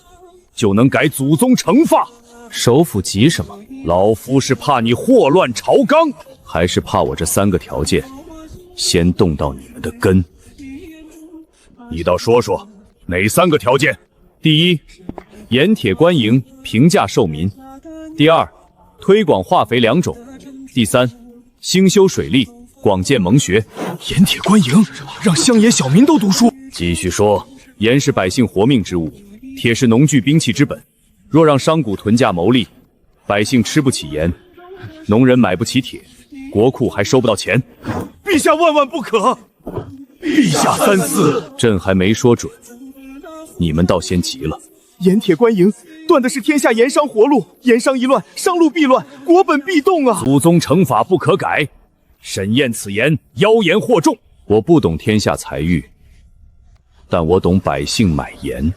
就能改祖宗惩罚？首府急什么？老夫是怕你祸乱朝纲，还是怕我这3个条件先动到你们的根？你倒说说，哪3个条件？第一，盐铁官营平价授民；第二，推广化肥良种；第三，兴修水利，广建盟学。盐铁官营，让乡野小民都读书。继续说，盐是百姓活命之物，铁是农具兵器之本。若让商贾囤价牟利，百姓吃不起盐，农人买不起铁，国库还收不到钱。陛下万万不可！陛下三思。朕还没说准，你们倒先急了。盐铁官营断的是天下盐商活路，盐商一乱，商路必乱，国本必动啊！祖宗惩罚不可改，审验此言，妖言惑众。我不懂天下财欲，但我懂百姓买盐。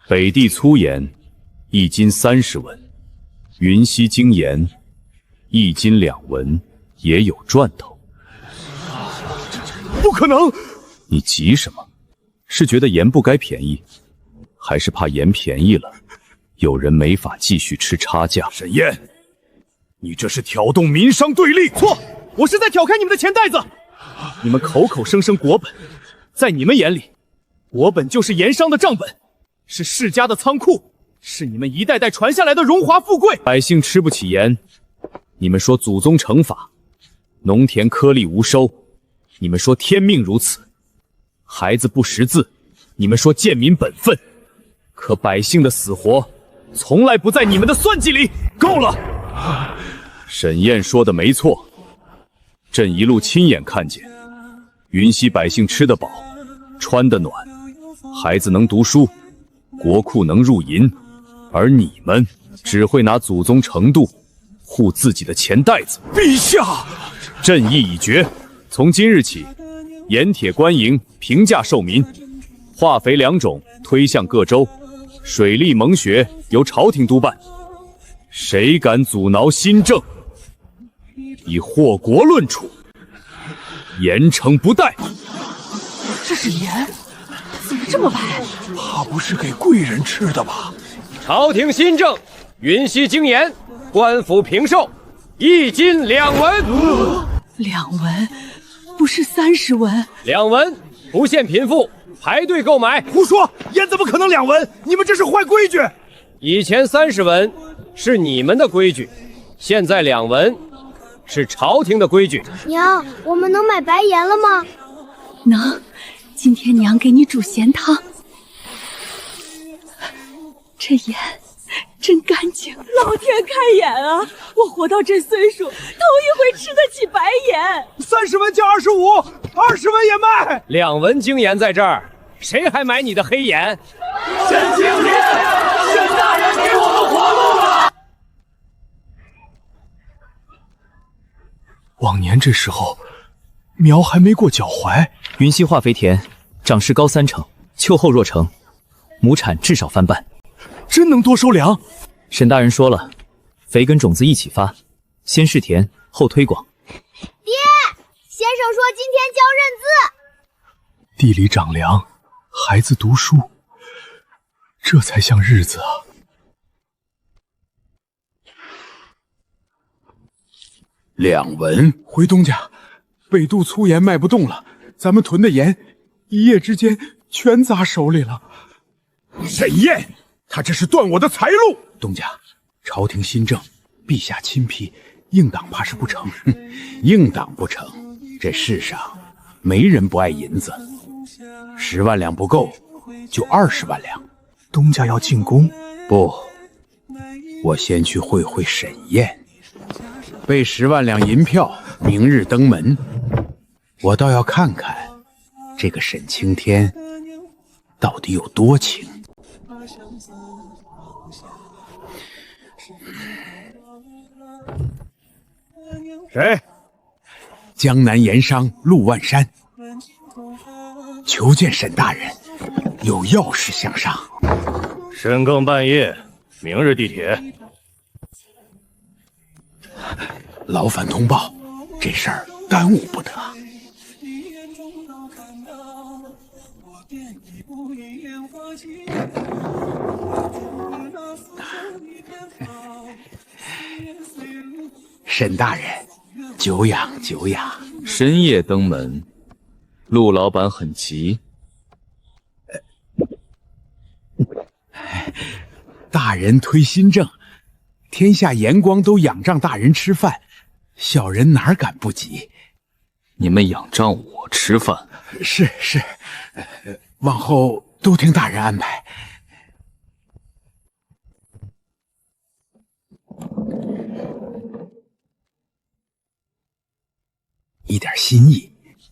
北地粗盐1斤30文，云溪精盐1斤2文，也有赚头。不可能！你急什么？是觉得盐不该便宜，还是怕盐便宜了，有人没法继续吃差价？沈燕，你这是挑动民商对立。错，我是在挑开你们的钱袋子。你们口口声声国本，在你们眼里，国本就是盐商的账本，是世家的仓库，是你们一代代传下来的荣华富贵。百姓吃不起盐，你们说祖宗惩罚；农田颗粒无收，你们说天命如此；孩子不识字，你们说贱民本分。可百姓的死活，从来不在你们的算计里。够了！沈燕说的没错，朕一路亲眼看见，云溪百姓吃得饱，穿得暖，孩子能读书，国库能入银，而你们只会拿祖宗程度护自己的钱袋子。陛下，朕意已决，从今日起，盐铁官营平价授民，化肥良种推向各州，水利盟学由朝廷督办。谁敢阻挠新政，以祸国论处，严惩不贷。这是盐，怎么这么白？怕不是给贵人吃的吧？朝廷新政，云溪精盐，官府平授，1斤2文。2文，不是30文？2文，不限贫富，排队购买。胡说，盐怎么可能2文？你们这是坏规矩。以前30文是你们的规矩，现在2文是朝廷的规矩。娘，我们能买白盐了吗？能，今天娘给你煮咸汤。这盐真干净，老天开眼啊！我活到这岁数，头一回吃得起白盐。30文加25，20文也卖。 2文精盐在这儿，谁还买你的黑盐？沈青天，沈大人给我们活路了。往年这时候，苗还没过脚踝。云溪化肥田长势高3成，秋后若成，亩产至少翻半。真能多收粮？沈大人说了，肥跟种子一起发，先试田，后推广。爹，先生说今天交认字。地里长粮，孩子读书，这才像日子啊。2文，回东家，北渡粗盐卖不动了，咱们囤的盐一夜之间全砸手里了。沈燕，他这是断我的财路。东家，朝廷新政，陛下亲批，硬挡怕是不成。硬挡不成，这世上没人不爱银子。10万两不够，就20万两。东家要进宫？不，我先去会会沈燕，备10万两银票，明日登门。我倒要看看这个沈青天到底有多情。谁？江南盐商陆万山，求见沈大人，有要事相商。深更半夜，明日地铁。劳烦通报，这事儿耽误不得。沈大人，久仰久仰。深夜登门，陆老板很急。大人推新政，天下盐光都仰仗大人吃饭，小人哪敢不急？你们仰仗我吃饭？是，往后都听大人安排。一点心意，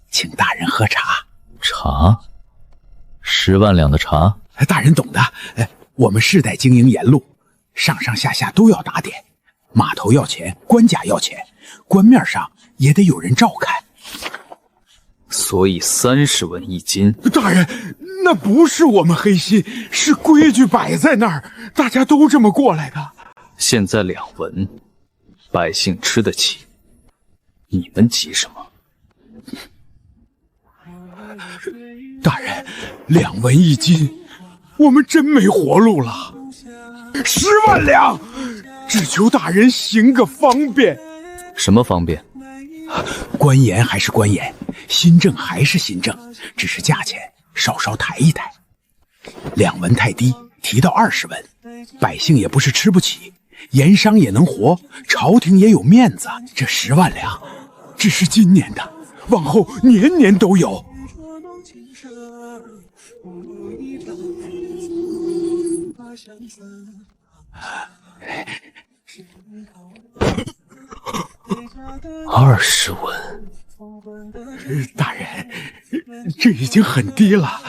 请大人喝茶。茶？10万两的茶？大人懂的。我们世代经营沿路，上上下下都要打点，码头要钱，官家要钱，官面上也得有人照看。所以30文一斤。大人，那不是我们黑心，是规矩摆在那儿，大家都这么过来的。现在2文，百姓吃得起，你们急什么？大人，2文一斤，我们真没活路了。10万两，只求大人行个方便。什么方便？官盐还是官盐，新政还是新政，只是价钱稍稍抬一抬。2文太低，提到20文，百姓也不是吃不起，盐商也能活，朝廷也有面子。这10万两，只是今年的，往后年年都有。20文，大人，这已经很低了，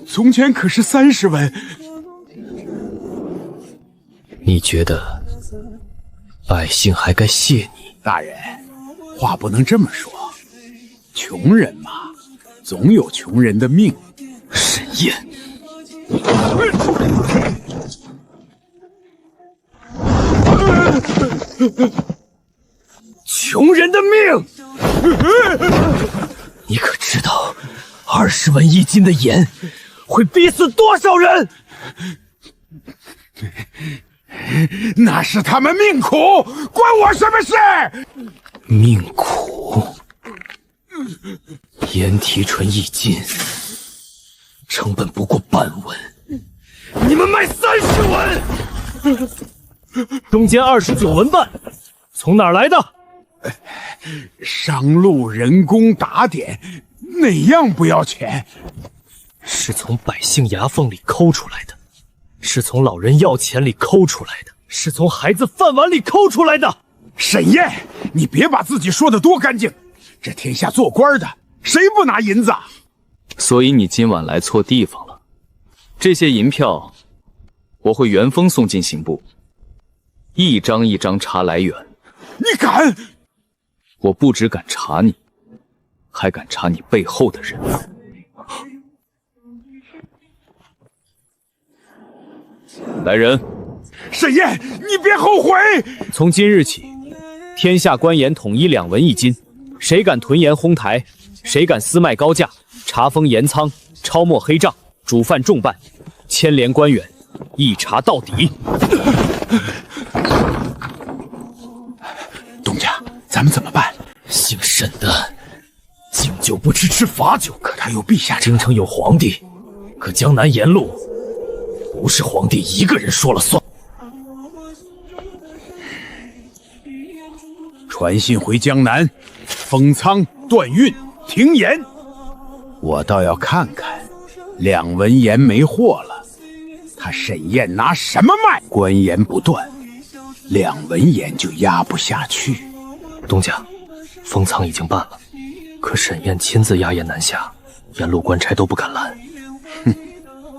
从前可是30文。你觉得百姓还该谢你？大人，话不能这么说，穷人嘛，总有穷人的命。沈燕，穷人的命！你可知道20文一斤的盐会逼死多少人？那是他们命苦，关我什么事？命苦，盐提纯1斤，成本不过半文，你们卖30文，中间29文半，从哪儿来的？商路人工打点，哪样不要钱？是从百姓牙缝里抠出来的，是从老人要钱里抠出来的，是从孩子饭碗里抠出来的。沈燕，你别把自己说得多干净，这天下做官的谁不拿银子啊？所以你今晚来错地方了，这些银票我会原封送进刑部，一张一张查来源。你敢？我不只敢查你，还敢查你背后的人。来人！沈燕，你别后悔！从今日起，天下官盐统一2文一斤，谁敢囤盐哄抬，谁敢私卖高价，查封盐仓，抄没黑账，主犯重办，牵连官员，一查到底。东家，咱们怎么办？姓沈的，敬酒不吃吃罚酒，可他有陛下。京城有皇帝，可江南沿路不是皇帝一个人说了算。传信回江南，封仓断运停盐。我倒要看看2文盐没货了，他沈燕拿什么卖？官盐不断，2文盐就压不下去。东家，封仓已经办了，可沈燕亲自押盐南下，沿路官差都不敢拦。哼，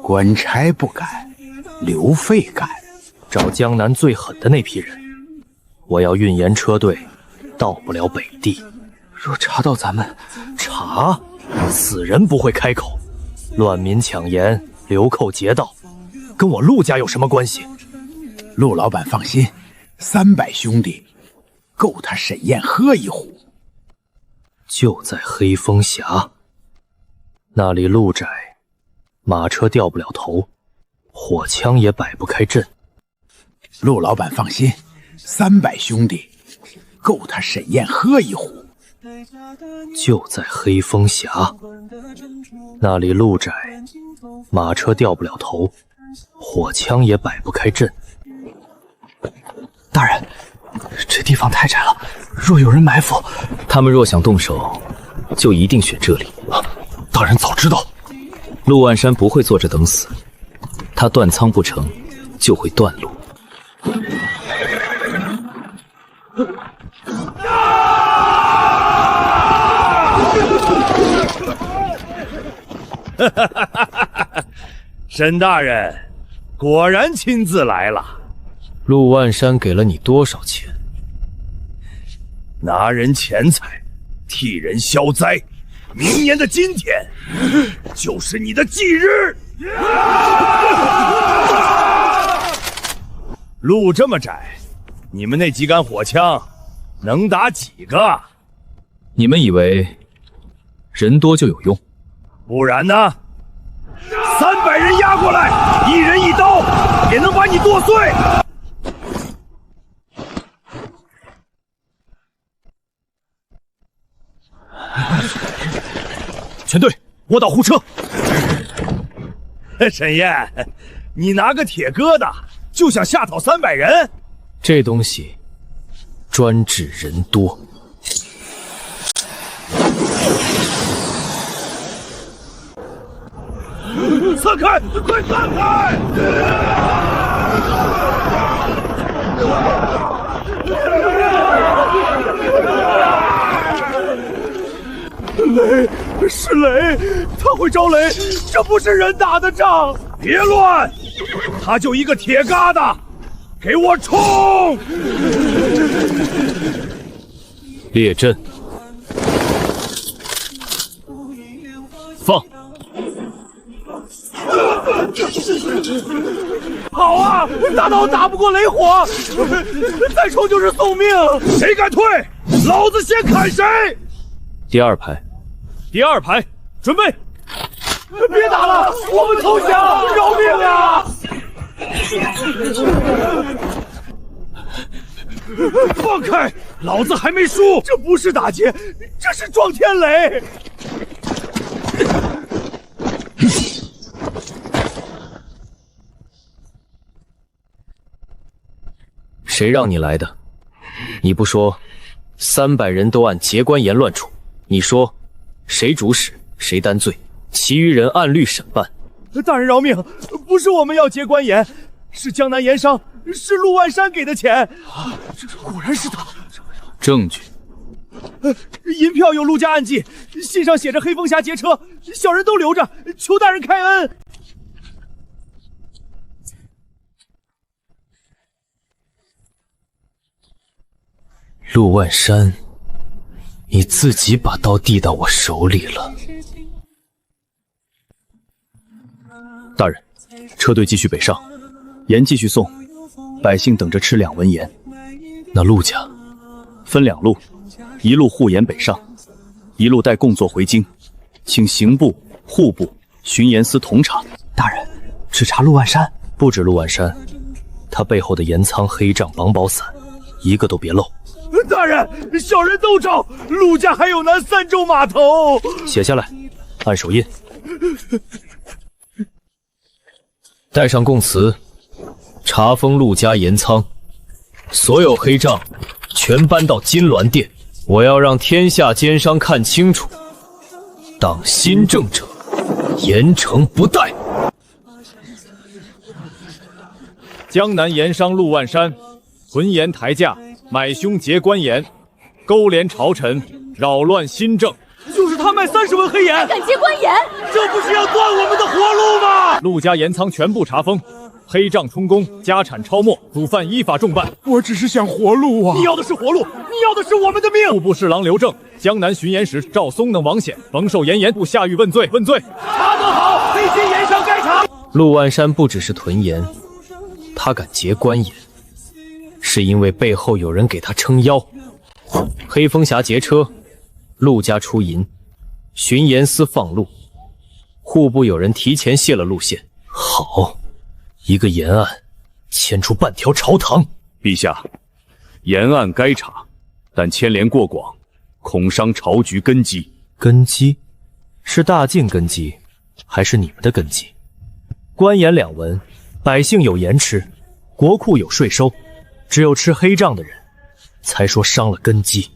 官差不敢，刘费敢。找江南最狠的那批人，我要运盐车队到不了北地。若查到咱们，查死人不会开口。乱民抢盐，流寇劫道，跟我陆家有什么关系？陆老板放心300兄弟，够他沈燕喝一壶。就在黑风峡，那里路窄，马车掉不了头，火枪也摆不开阵。陆老板放心，300兄弟，够他沈燕喝一壶。就在黑风峡，那里路窄，马车掉不了头，火枪也摆不开阵。大人，这地方太窄了，若有人埋伏，他们若想动手，就一定选这里。大人早知道，陆万山不会坐着等死，他断仓不成，就会断路。沈大人，果然亲自来了。陆万山给了你多少钱？拿人钱财，替人消灾。明年的今天，就是你的忌日。路这么窄，你们那几杆火枪能打几个？你们以为人多就有用？不然呢？300人压过来，1人1刀，也能把你剁碎。全队卧倒护车。沈燕，你拿个铁疙瘩就想吓跑300人？这东西专治人多。散开！快散开！雷，是雷，他会招雷，这不是人打的仗！别乱，他就一个铁疙瘩，给我冲！列阵，放！好啊，大刀打不过雷火，再冲就是送命！谁敢退，老子先砍谁！第2排，第2排，准备！别打了，我们投降，饶命啊！放开，老子还没输！这不是打劫，这是撞天雷！谁让你来的？你不说，300人都按节关严乱处。你说，谁主使，谁担罪，其余人按律审办。大人饶命，不是我们要结关严，是江南盐商，是陆万山给的钱。这果然是他。证据。银票有陆家暗记，信上写着黑风峡劫车，小人都留着，求大人开恩。陆万山，你自己把刀递到我手里了。大人，车队继续北上，盐继续送，百姓等着吃2文盐。那陆家分2路，一路护盐北上，一路带贡作回京，请刑部、户部、巡盐司同查。大人，只查陆万山，不止陆万山，他背后的盐仓、黑账、绑宝伞，一个都别漏。大人，小人都照，陆家还有南3州码头。写下来，按手印，带上供词，查封陆家盐仓，所有黑账全搬到金銮殿。我要让天下奸商看清楚，党新政者，严惩不贷。江南盐商陆万山，屯盐抬价，买凶劫官盐，勾连朝臣，扰乱新政。就是他卖30文黑盐，敢劫官盐，这不是要断我们的活路吗？陆家盐仓全部查封，黑账充公，家产抄没，主犯依法重办。我只是想活路啊！你要的是活路，你要的是我们的命！户部侍郎刘正、江南巡盐使赵松等王显甭受严部下狱问罪。问罪！查得好，黑心盐商该查。陆万山不只是屯盐，他敢劫官盐，是因为背后有人给他撑腰。黑风峡劫车，陆家出银，巡盐司放路，户部有人提前泄了路线。好，一个盐案牵出半条朝堂。陛下，盐案该查，但牵连过广，恐伤朝局根基。根基？是大晋根基，还是你们的根基？官盐两文，百姓有盐吃，国库有税收，只有吃黑账的人，才说伤了根基。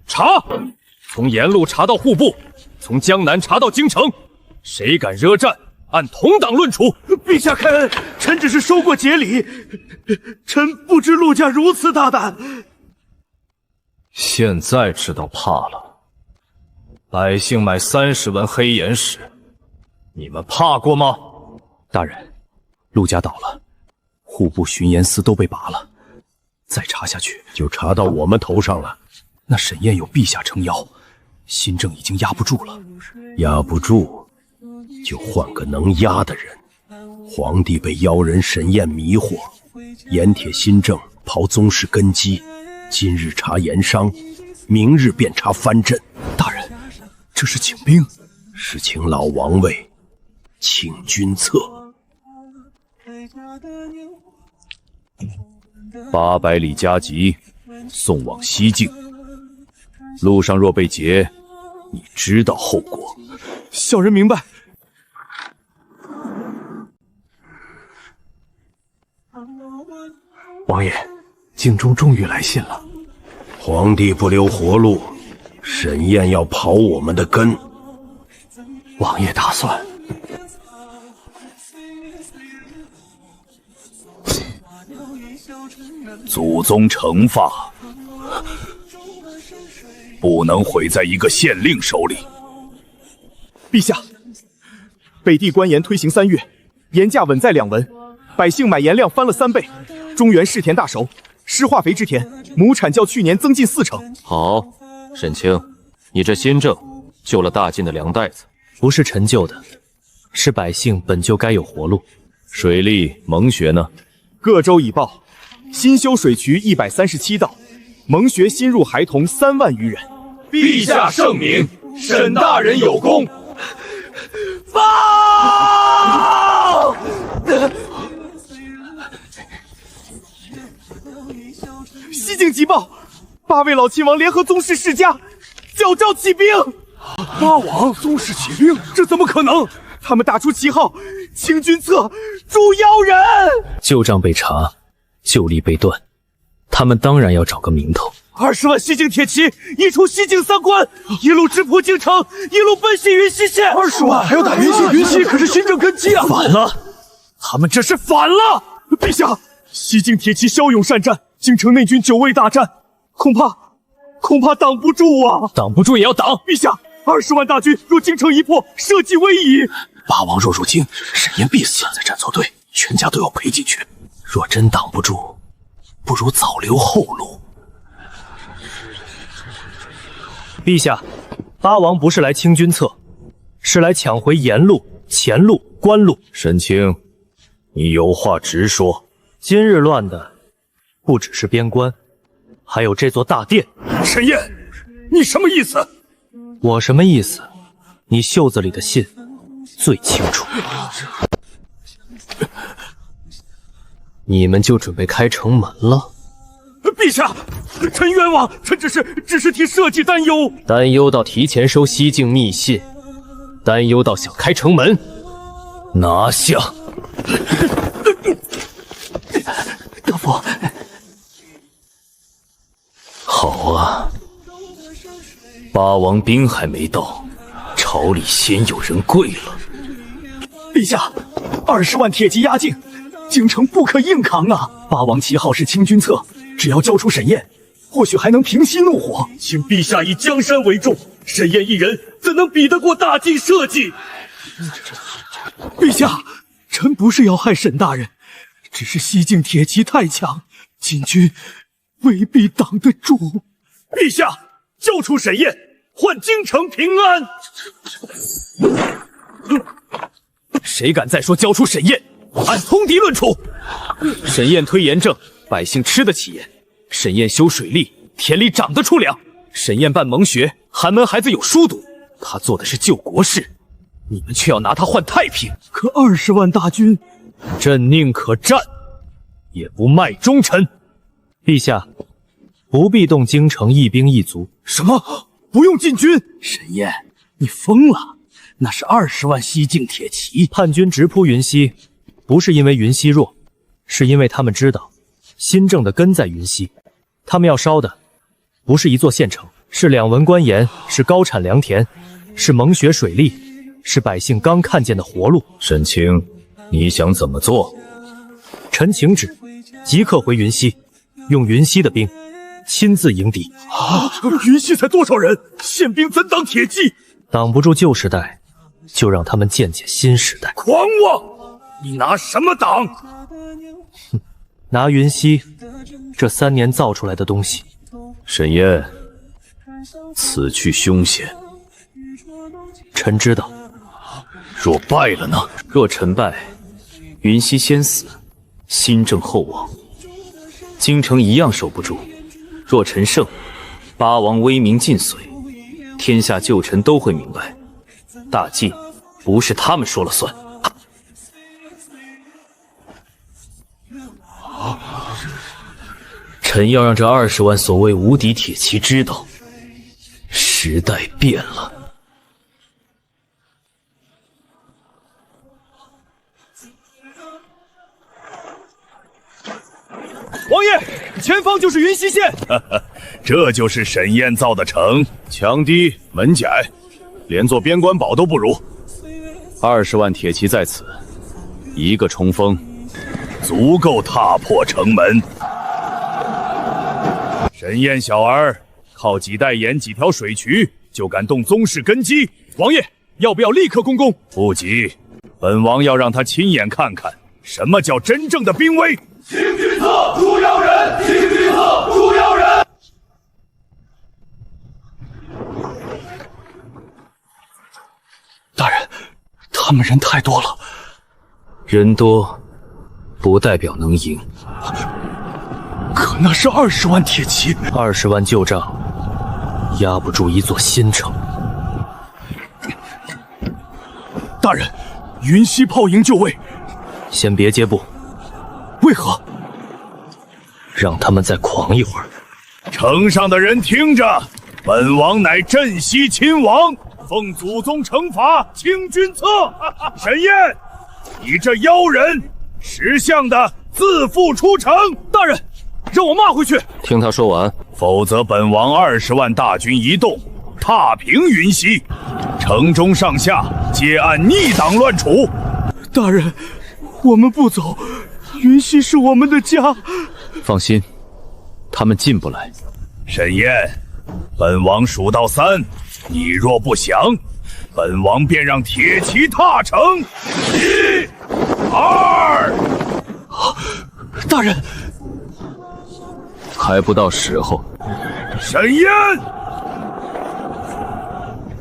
查！从沿路查到户部，从江南查到京城，谁敢惹战，按同党论处。陛下开恩，臣只是收过节礼，臣不知陆家如此大胆。现在知道怕了。百姓买30文黑盐时，你们怕过吗？大人，陆家倒了，户部巡盐司都被拔了，再查下去就查到我们头上了。那沈宴有陛下撑腰，新政已经压不住了。压不住，就换个能压的人。皇帝被妖人沈宴迷惑，盐铁新政刨宗室根基，今日查盐商，明日便查藩镇。大人，这是请兵，是请老王位，请君侧。800里加急，送往西境。路上若被劫，你知道后果。小人明白。王爷，京中终于来信了。皇帝不留活路，沈宴要刨我们的根。王爷打算祖宗惩罚不能毁在一个县令手里。陛下，北地官盐推行3月，盐价稳在2文，百姓买盐量翻了3倍。中原试田大熟，施化肥之田，亩产较去年增进40%。好，沈清，你这新政救了大晋的粮袋子。不是陈旧的，是百姓本就该有活路。水利蒙学呢？各州已报，新修水渠137道，蒙学新入孩童3万余人。陛下圣明，沈大人有功。报！西境急报，8位老亲王联合宗室世家，矫诏起兵。8王宗室起兵，这怎么可能？他们打出旗号，清君侧，诛妖人。旧账被查，旧例被断，他们当然要找个名头。20万西境铁骑一出西境3关，一路直扑京城，一路奔袭云溪县。20万还要打云溪？云溪可是新政根基啊！反了，他们这是反了！陛下，西境铁骑骁勇善战，京城内军久未大战，恐怕挡不住啊！挡不住也要挡！陛下，20万大军若京城一破，社稷危矣。8王若入京，沈宴必死。现在站错队，全家都要赔进去。若真挡不住，不如早留后路。陛下，8王不是来清君侧，是来抢回盐路、钱路、官路。沈清，你有话直说。今日乱的不只是边关，还有这座大殿。沈宴，你什么意思？我什么意思？你袖子里的信最清楚。你们就准备开城门了？陛下，臣冤枉，臣只是替社稷担忧。担忧到提前收西境密信，担忧到想开城门，拿下！德父，好啊，8王兵还没到，朝里先有人跪了。陛下，20万铁骑压境，京城不可硬扛啊！8王旗号是清君侧，只要交出沈宴，或许还能平息怒火。请陛下以江山为重，沈宴一人怎能比得过大晋社稷？陛下，臣不是要害沈大人，只是西境铁骑太强，晋军未必挡得住。陛下，交出沈宴，换京城平安。谁敢再说交出沈宴，按通敌论处。沈宴推盐政，百姓吃得起盐，沈燕修水利，田里长得出粮；沈燕办蒙学，寒门孩子有书读。他做的是救国事，你们却要拿他换太平。可20万大军，朕宁可战，也不卖忠臣。陛下，不必动京城一兵一卒。什么？不用进军？沈燕，你疯了！那是20万西境铁骑。叛军直扑云溪，不是因为云溪弱，是因为他们知道新政的根在云溪。他们要烧的不是一座县城，是2文官盐，是高产良田，是蒙学水利，是百姓刚看见的活路。沈清，你想怎么做？臣请旨，即刻回云溪，用云溪的兵亲自迎敌。云溪才多少人？宪兵怎挡铁骑？挡不住旧时代，就让他们见见新时代。狂妄！你拿什么挡？哼，拿云溪这3年造出来的东西。沈燕，此去凶险。臣知道。若败了呢？若臣败，云溪先死，新政后亡，京城一样守不住。若臣胜，8王威名尽碎，天下旧臣都会明白，大晋不是他们说了算。臣要让这20万所谓无敌铁骑知道，时代变了。王爷，前方就是云溪县。这就是沈燕造的城，墙低门窄，连座边关堡都不如。20万铁骑在此，一个冲锋，足够踏破城门。沈燕小儿靠几袋盐、几条水渠，就敢动宗室根基。王爷，要不要立刻攻攻？不急，本王要让他亲眼看看什么叫真正的兵威。行军策，捉妖人！行军策，捉妖人！大人，他们人太多了。人多不代表能赢。可那是20万铁骑，20万旧账压不住一座新城。大人，云溪炮营就位。先别接步。为何？让他们再狂一会儿。城上的人听着，本王乃镇西亲王，奉祖宗惩罚，清君侧。沈燕，你这妖人，识相的自负出城。大人，让我骂回去。听他说完，否则本王20万大军一动，踏平云溪，城中上下皆按逆党乱处。大人，我们不走，云溪是我们的家。放心，他们进不来。沈燕，本王数到3，你若不降，本王便让铁骑踏城。1、2。大人，还不到时候。沈燕，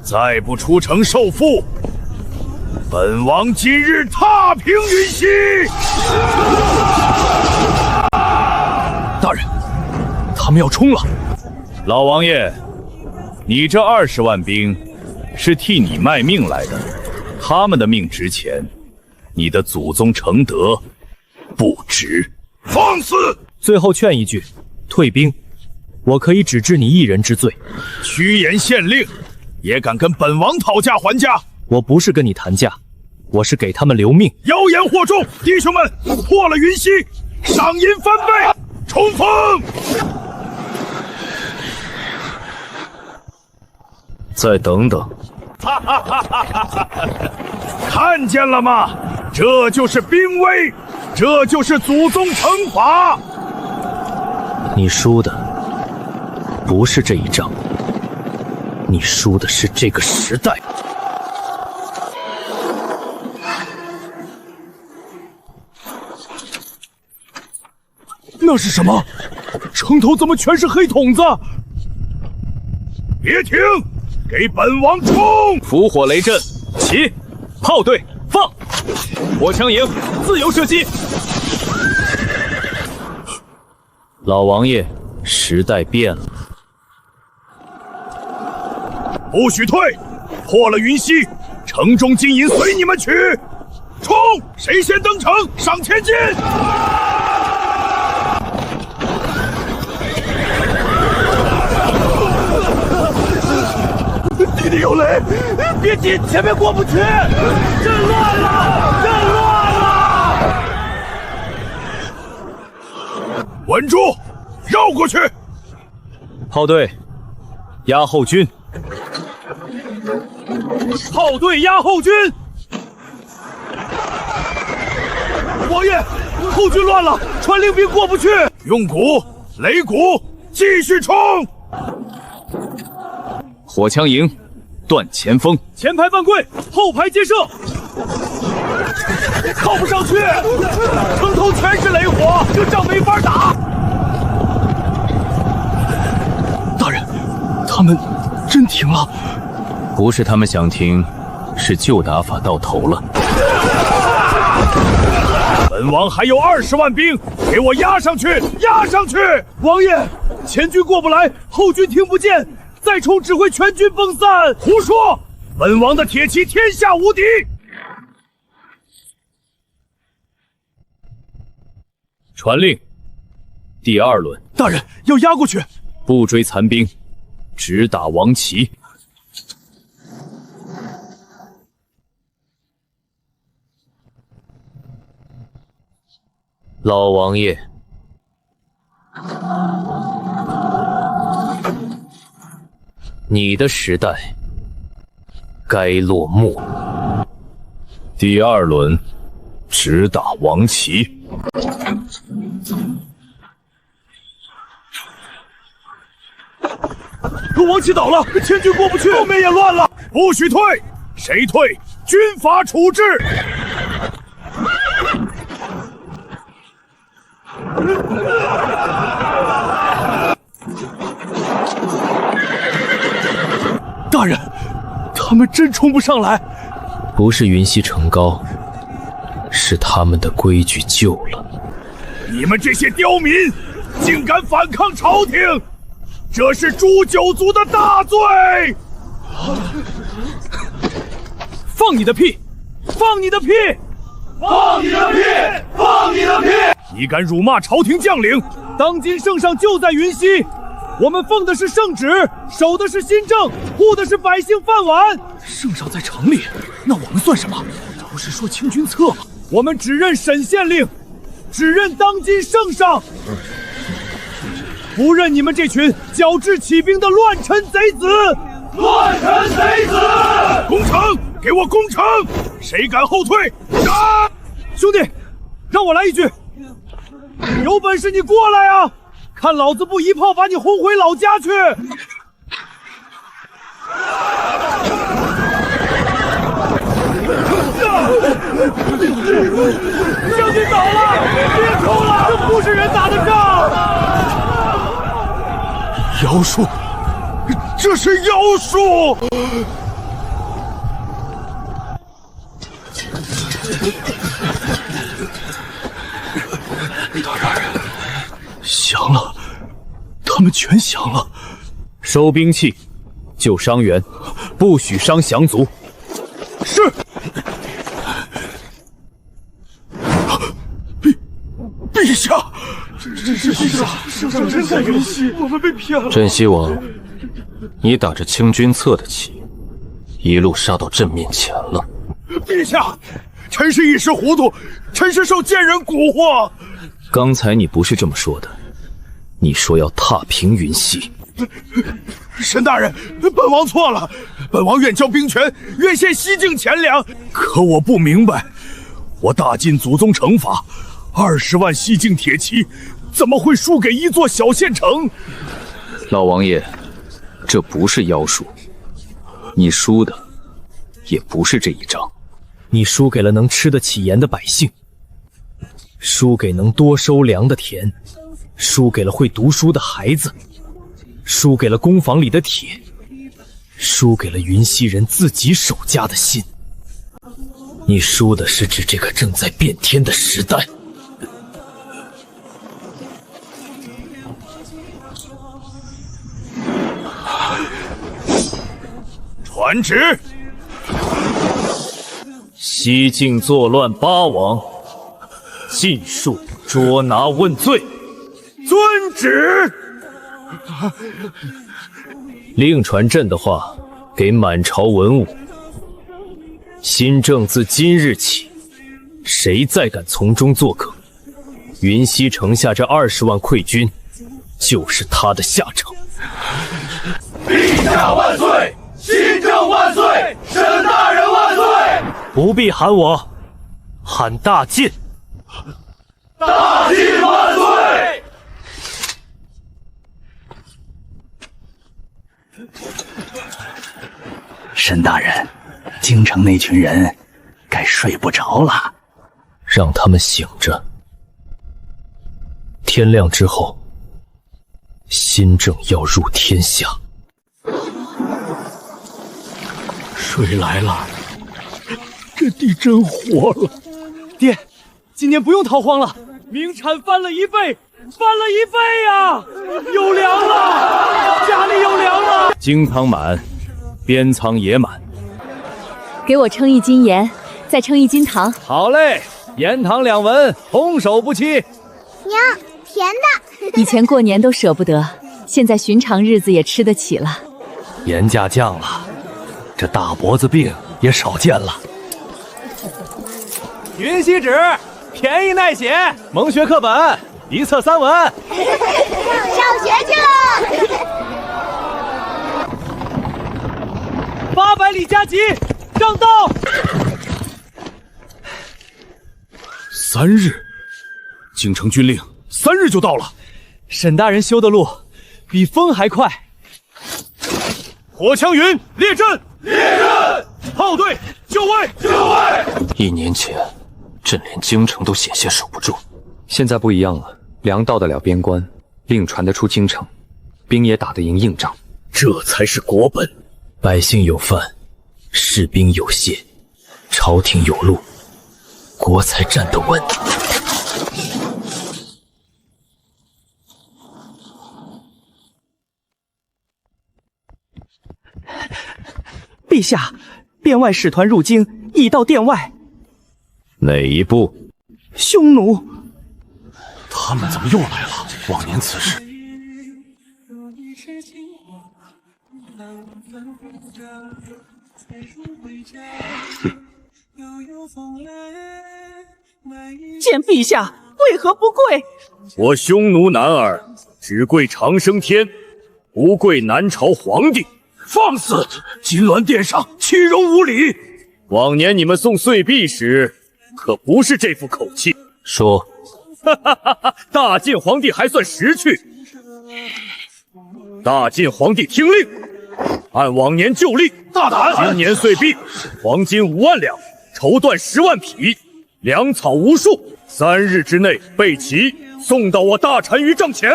再不出城受缚，本王今日踏平云溪。大人，他们要冲了。老王爷，你这20万兵是替你卖命来的，他们的命值钱，你的祖宗承德不值。放肆！最后劝一句，退兵，我可以只治你1人之罪。趋炎县令，也敢跟本王讨价还价？我不是跟你谈价，我是给他们留命。妖言惑众，弟兄们，破了云溪，赏银翻倍，冲锋！再等等。看见了吗？这就是兵威，这就是祖宗惩罚。你输的不是这一仗，你输的是这个时代。那是什么？城头怎么全是黑筒子？别停！给本王冲！伏火雷阵，起！炮队放！火枪营自由射击！老王爷时代变了，不许退！破了云溪，城中金银随你们取！冲！谁先登城，赏千金！地里有雷，别急，前面过不去，阵乱了，阵乱了！稳住，绕过去！炮队，压后军。炮队压后军！王爷，后军乱了，传令兵过不去。用鼓、擂鼓，继续冲！火枪营，断前锋。前排犯规，后排接射。靠不上去，城头全是雷火，这仗没法打。大人，他们真停了。不是他们想停，是旧打法到头了。本王还有20万兵，给我压上去，压上去！王爷，前军过不来，后军听不见，再冲只会全军崩散。胡说！本王的铁骑天下无敌。传令，第2轮。大人，要压过去。不追残兵，只打王旗。老王爷，你的时代该落幕。第2轮，只打王旗。王旗倒了，千军过不去，后面也乱了，不许退！谁退，军法处置。大人，他们真冲不上来。不是云溪城高，是他们的规矩旧了。你们这些刁民，竟敢反抗朝廷，这是诛九族的大罪！放你的屁！放你的屁！放你的屁！放你的屁！你敢辱骂朝廷将领？当今圣上就在云溪，我们奉的是圣旨，守的是新政，护的是百姓饭碗。圣上在城里，那我们算什么？不是说清君侧吗？我们只认审县令，只认当今圣上，不认你们这群矫治起兵的乱臣贼子！乱臣贼子！攻城！给我攻城！谁敢后退？杀！兄弟，让我来一句，有本事你过来啊！看老子不一炮把你轰回老家去！将军倒了，别冲了，这不是人打的仗！妖术，这是妖术！大人，降了，他们全降了。收兵器，救伤员，不许伤降卒。是。陛下，这是陛下，圣上真在云溪，我们被骗了。镇西王，你打着清君侧的旗，一路杀到朕面前了。陛下，臣是一时糊涂，臣是受奸人蛊惑。刚才你不是这么说的，你说要踏平云溪。沈大人，本王错了，本王愿交兵权，愿献西境钱粮。可我不明白，我大尽祖宗惩罚，20万西境铁骑，怎么会输给一座小县城？老王爷，这不是妖术，你输的也不是这一仗，你输给了能吃得起盐的百姓，输给能多收粮的田，输给了会读书的孩子，输给了工坊里的铁，输给了云溪人自己守家的心。你输的是指这个正在变天的时代。传旨。西境作乱八王，尽数捉拿问罪。遵旨。另传朕的话给满朝文武：新政自今日起，谁再敢从中作梗，云溪城下这20万溃军，就是他的下场。陛下万岁！新政万岁！沈大人万岁！不必喊我，喊大晋。大晋万岁！沈大人，京城那群人该睡不着了，让他们醒着。天亮之后，新政要入天下。水来了，这地真活了。爹，今年不用逃荒了，名产翻了1倍，翻了1倍呀！有粮了，家里有粮了。京仓满，边仓也满。给我称1斤盐，再称1斤糖。好嘞，盐糖2文，空手不欺。娘，甜的。以前过年都舍不得，现在寻常日子也吃得起了。盐价降了，这大脖子病也少见了。云锡纸，便宜耐写，蒙学课本1册3文。上学去了。800里加急，上道。3日，京城军令3日就到了。沈大人修的路比风还快。火枪云，列阵！列阵！炮队，就位！就位！1年前，朕连京城都险些守不住，现在不一样了，粮到得了边关，令传得出京城，兵也打得赢硬仗。这才是国本。百姓有饭，士兵有械，朝廷有路，国才站得稳。陛下，殿外使团入京，已到殿外。哪一步？匈奴。他们怎么又来了？往年此时。见陛下，为何不跪？我匈奴男儿只跪长生天，不跪南朝皇帝。放肆！金銮殿上岂容无礼！往年你们送岁币时，可不是这副口气。说，大晋皇帝还算识趣。大晋皇帝听令，按往年旧例，大胆！今年岁币黄金5万两，绸缎10万匹，粮草无数，3日之内备齐，送到我大单于帐前。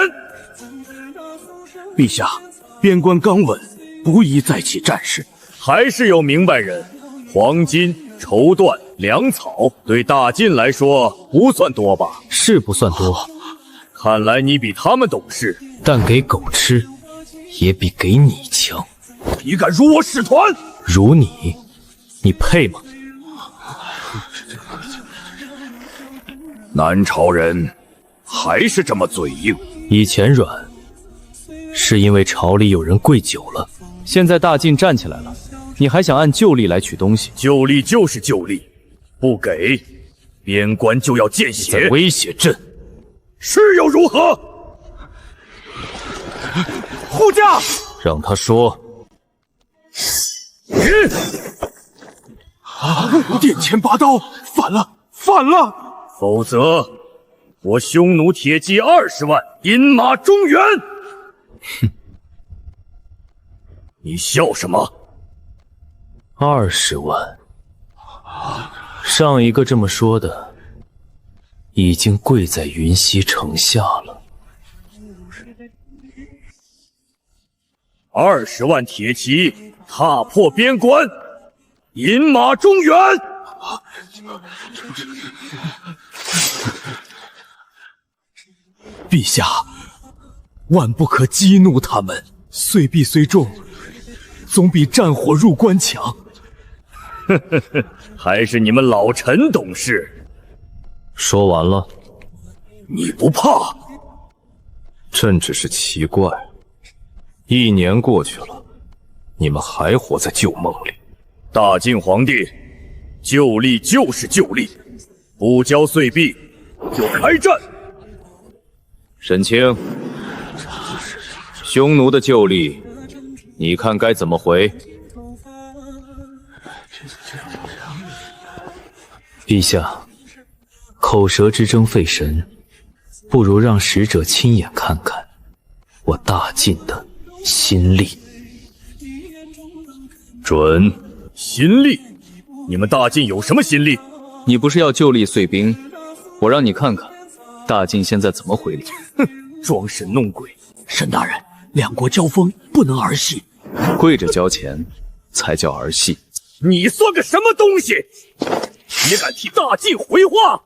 陛下，边关刚稳，不宜再起战事。还是有明白人，黄金、绸缎、粮草对大晋来说不算多吧？是不算多，看来你比他们懂事。但给狗吃，也比给你强。你敢辱我使团？辱你？你配吗？南朝人还是这么嘴硬。以前软，是因为朝里有人跪久了。现在大晋站起来了，你还想按旧例来取东西？旧例就是旧例，不给，边关就要见血。在威胁朕，是又如何？护驾！让他说。殿前拔刀，反了，反了！否则，我匈奴铁骑20万，饮马中原。哼。你笑什么？20万，上一个这么说的，已经跪在云溪城下了。20万铁骑踏破边关，饮马中原。陛下，万不可激怒他们。岁币虽重，总比战火入关强。呵呵呵，还是你们老陈懂事。说完了，你不怕？朕只是奇怪，1年过去了，你们还活在旧梦里。大晋皇帝，旧例就是旧例，不交岁币就开战。沈清，匈奴的旧例，你看该怎么回？陛下，口舌之争费神，不如让使者亲眼看看我大晋的新例。准，新例？你们大晋有什么新例？你不是要旧例碎兵？我让你看看，大晋现在怎么回礼。哼，装神弄鬼。沈大人，两国交锋不能儿戏，跪着交钱才叫儿戏。你算个什么东西？也敢替大晋回话？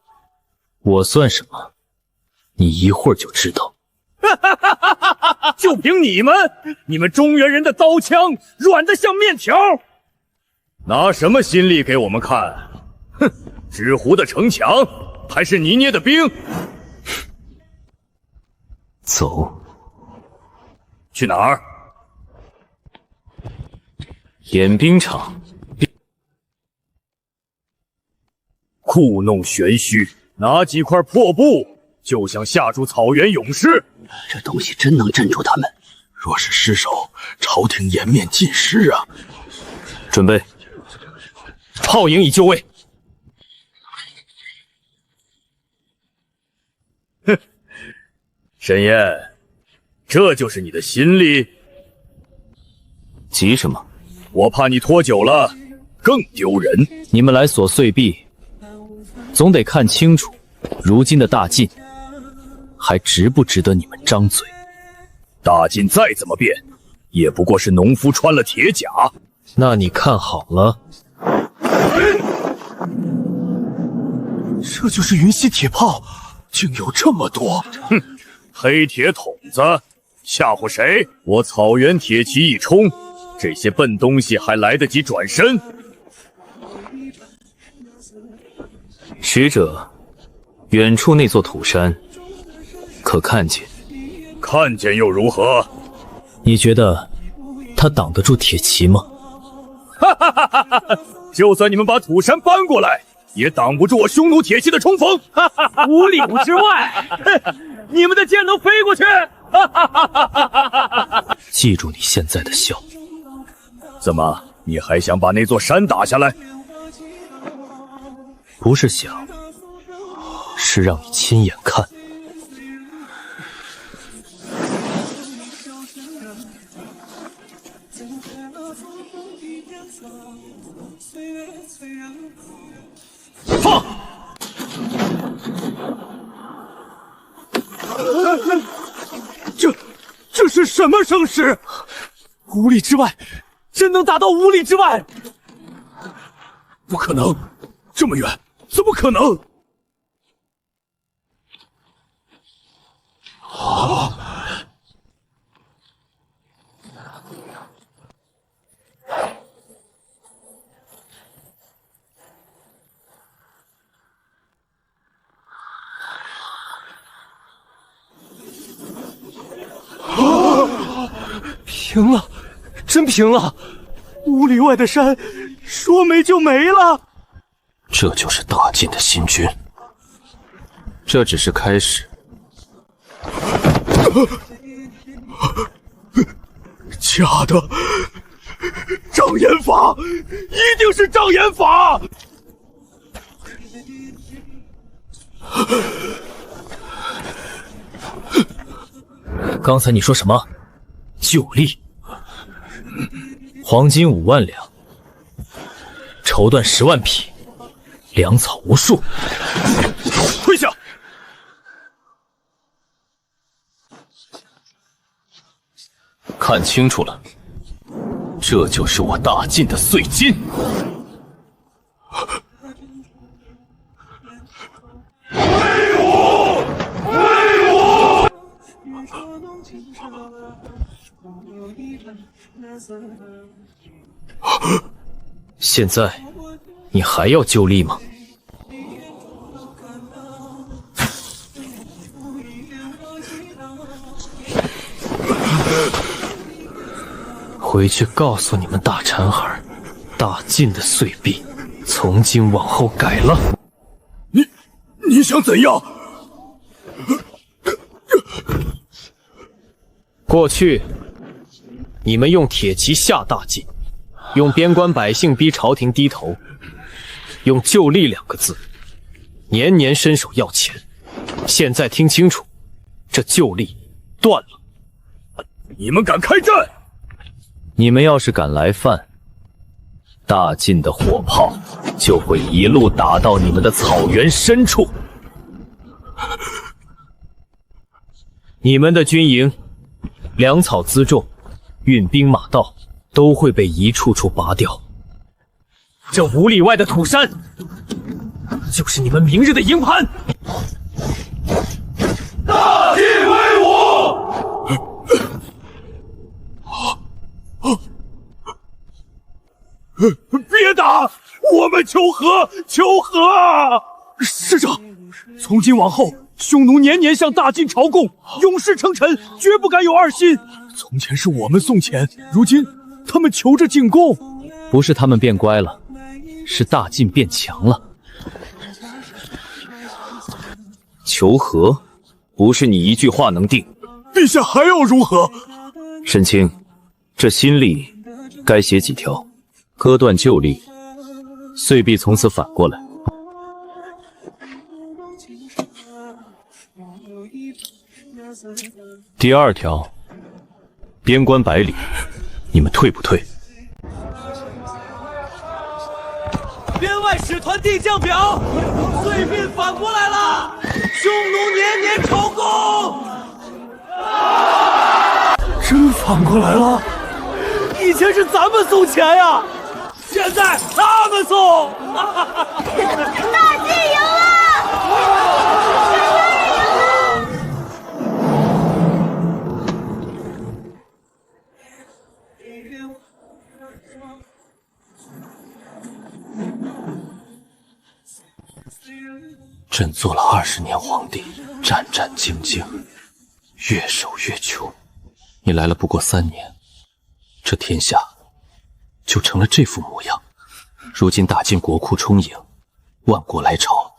我算什么？你一会儿就知道。就凭你们中原人的刀枪软得像面条，拿什么新例给我们看？哼，纸糊的城墙还是泥捏的兵？走。去哪儿？演兵场。故弄玄虚，拿几块破布就想吓住草原勇士？这东西真能镇住他们？若是失手，朝廷颜面尽失啊！准备，炮营已就位。哼，沈燕，这就是你的新例？急什么？我怕你拖久了更丢人。你们来索岁币，总得看清楚，如今的大晋还值不值得你们张嘴？大晋再怎么变，也不过是农夫穿了铁甲。那你看好了，这就是云溪铁炮，竟有这么多！哼，黑铁筒子，吓唬谁？我草原铁骑一冲，这些笨东西还来得及转身？使者，远处那座土山，可看见？看见又如何？你觉得他挡得住铁骑吗？哈哈哈哈哈！就算你们把土山搬过来，也挡不住我匈奴铁骑的冲锋。5里之外，你们的箭能飞过去。记住你现在的笑。怎么，你还想把那座山打下来？不是想，是让你亲眼看。放！这是什么声势？5里之外，真能打到5里之外？不可能，这么远，怎么可能？啊！平了，真平了！5里外的山，说没就没了。这就是大晋的新军，这只是开始。假的，障眼法，一定是障眼法！刚才你说什么？旧例，黄金5万两，绸缎10万匹，粮草无数。跪下！看清楚了，这就是我大晋的岁金。威武！威武！现在你还要救力吗？回去告诉你们大馋孩，大晋的岁币从今往后改了。你想怎样？过去你们用铁骑下大晋，用边关百姓逼朝廷低头，用救利2个字，年年伸手要钱。现在听清楚，这救利断了。你们敢开战？你们要是敢来犯，大晋的火炮就会一路打到你们的草原深处。你们的军营、粮草辎重、运兵马道都会被一处处拔掉。这5里外的土山，就是你们明日的营盘。大晋威武！别打！我们求和，求和！师长，从今往后，匈奴年年向大晋朝贡，勇士称臣，绝不敢有二心。从前是我们送钱，如今他们求着进贡。不是他们变乖了，是大晋变强了。求和，不是你一句话能定。陛下还要如何？沈清，这新历该写几条？割断旧历，岁币从此反过来。第2条，边关100里，你们退不退？编外使团定将表，岁币反过来了，匈奴年年朝贡。真反过来了？以前是咱们送钱呀，现在他们送。大晋赢了！朕做了20年皇帝，战战兢兢，越守越穷。你来了不过3年，这天下就成了这副模样。如今大晋国库充盈，万国来朝，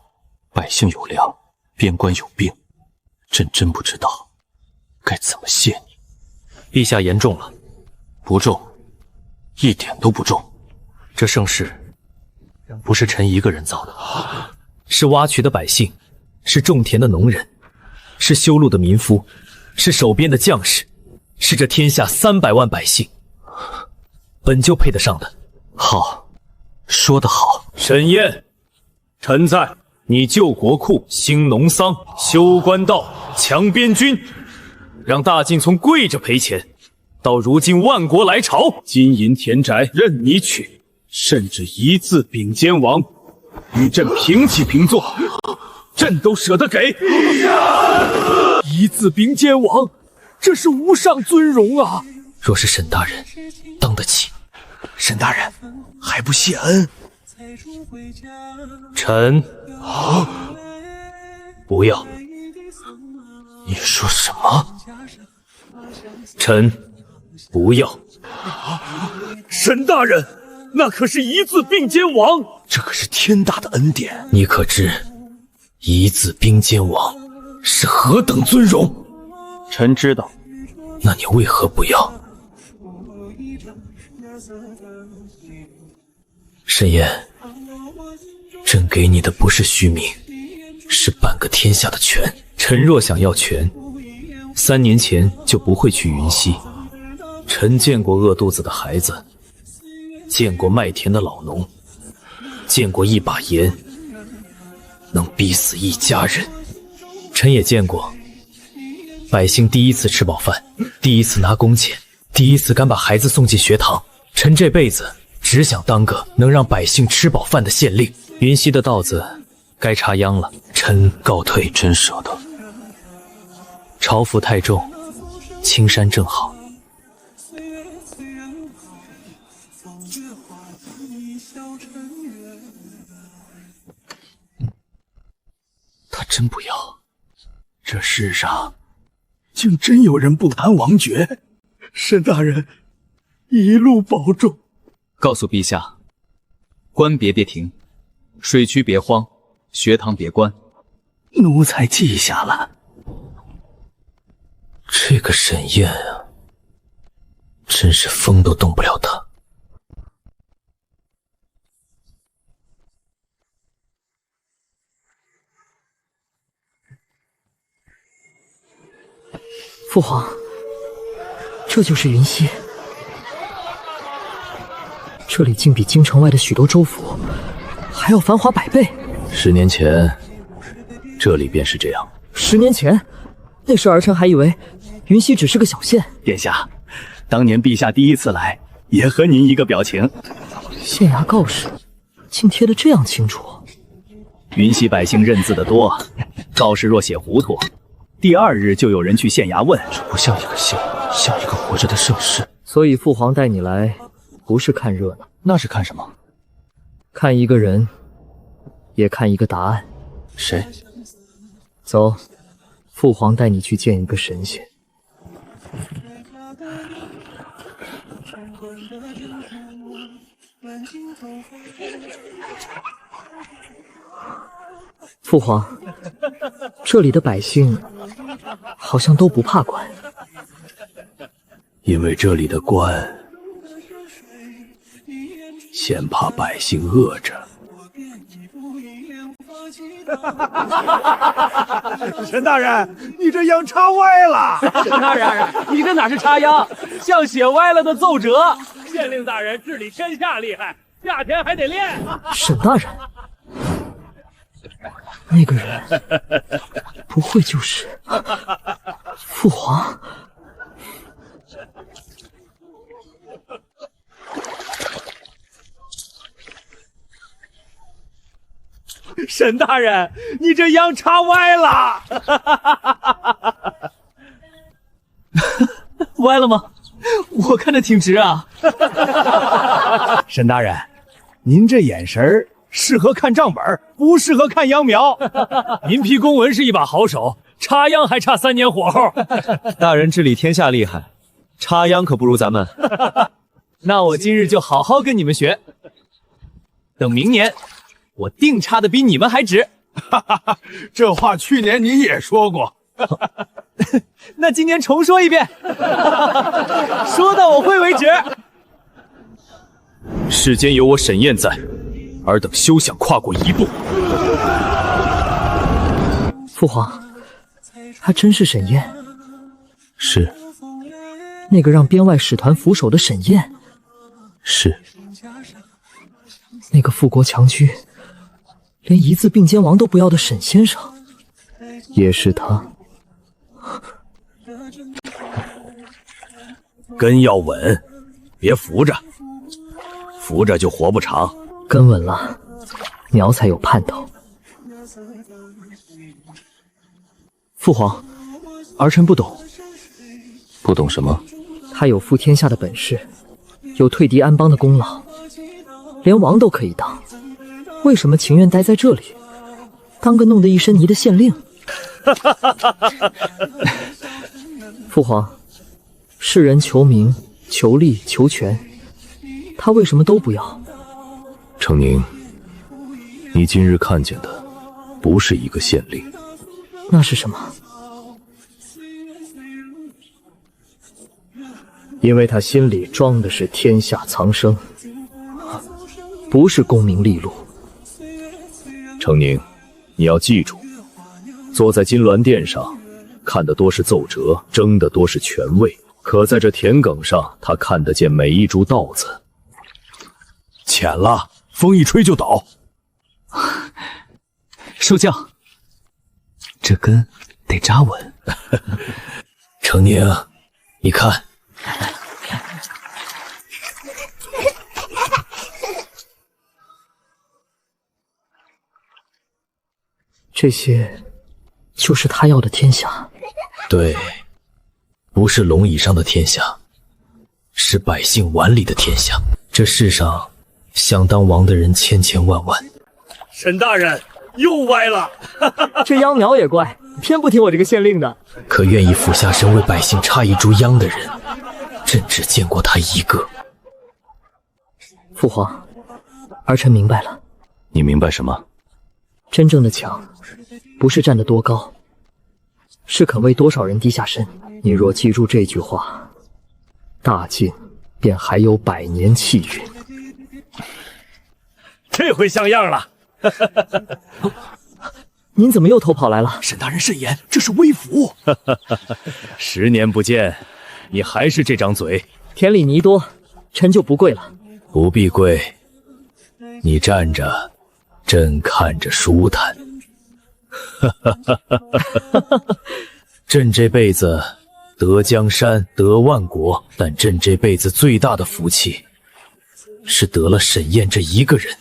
百姓有粮，边关有兵，朕真不知道该怎么谢你。陛下言重了。不重，一点都不重。这盛世不是臣一个人造的，是挖渠的百姓，是种田的农人，是修路的民夫，是守边的将士，是这天下300万百姓，本就配得上的。好，说得好。沈燕，臣在。你救国库，兴农桑，修官道，强边军，让大晋从跪着赔钱到如今万国来朝，金银田宅任你取，甚至一字秉监王，与朕平起平坐，朕都舍得给。一字秉监王，这是无上尊荣啊！若是沈大人当得起，沈大人还不谢恩？臣不要。你说什么？臣不要。沈大人，那可是一字并肩王，这可是天大的恩典。你可知一字并肩王是何等尊荣？臣知道。那你为何不要？沈燕，朕给你的不是虚名，是半个天下的权。臣若想要权，3年前就不会去云溪。臣见过饿肚子的孩子，见过麦田的老农，见过一把盐能逼死一家人。臣也见过百姓第一次吃饱饭，第一次拿工钱，第一次敢把孩子送进学堂。臣这辈子只想当个能让百姓吃饱饭的县令。云溪的稻子该插秧了，臣告退。真舍得。朝服太重，青衫正好。真不要。这世上竟真有人不贪王爵。沈大人，一路保重。告诉陛下，官别停，水区别荒，学堂别关。奴才记下了。这个沈燕啊，真是风都动不了他。父皇，这就是云溪。这里竟比京城外的许多州府还要繁华100倍。10年前，这里便是这样。10年前，那时儿臣还以为云溪只是个小县。殿下，当年陛下第一次来，也和您一个表情。县衙告示竟贴得这样清楚。云溪百姓认字的多，告示若写糊涂，第2日就有人去县衙问。这不像一个县，像一个活着的盛世。所以父皇带你来，不是看热闹，那是看什么？看一个人，也看一个答案。谁？走，父皇带你去见一个神仙。父皇，这里的百姓好像都不怕官，因为这里的官先怕百姓饿着。沈大人，你这秧插歪了！沈大人，你这哪是插秧，像写歪了的奏折。县令大人治理天下厉害，夏天还得练。沈大人，那个人不会就是父皇？沈大人，你这秧插歪了。歪了吗？我看着挺直啊。沈大人，您这眼神适合看账本，不适合看秧苗。您批公文是一把好手，插秧还差3年火候。大人治理天下厉害，插秧可不如咱们。那我今日就好好跟你们学，等明年我定插的比你们还直。这话去年你也说过。那今年重说一遍，说到我会为止。世间有我沈燕在，尔等休想跨过一步。父皇，还真是沈燕。是。那个让边外使团俯首的沈燕。是。那个富国强居，连一字并肩王都不要的沈先生，也是他。根要稳，别扶着，扶着就活不长。根稳了，苗才有盼头。父皇，儿臣不懂。不懂什么？他有负天下的本事，有退敌安邦的功劳，连王都可以当，为什么情愿待在这里，当个弄得一身泥的县令？父皇，世人求名、求利、求权，他为什么都不要？程宁，你今日看见的不是一个县令，那是什么？因为他心里装的是天下苍生，不是功名利禄。程宁，你要记住，坐在金銮殿上，看的多是奏折，争的多是权位，可在这田埂上，他看得见每一株稻子。浅了，风一吹就倒。受教，这根得扎稳。程宁，你看。这些就是他要的天下。对，不是龙椅上的天下，是百姓碗里的天下。这世上想当王的人千千万万。沈大人，又歪了。这秧苗也怪，偏不听我这个县令的。可愿意俯下身为百姓插一株秧的人，朕只见过他一个。父皇，儿臣明白了。你明白什么？真正的强，不是站得多高，是肯为多少人低下身。你若记住这句话，大晋便还有100年气运。这回像样了。您怎么又偷跑来了？沈大人慎言，这是微服。10年不见，你还是这张嘴。田里泥多，臣就不跪了。不必跪，你站着，朕看着舒坦。朕这辈子得江山得万国，但朕这辈子最大的福气是得了沈燕这一个人，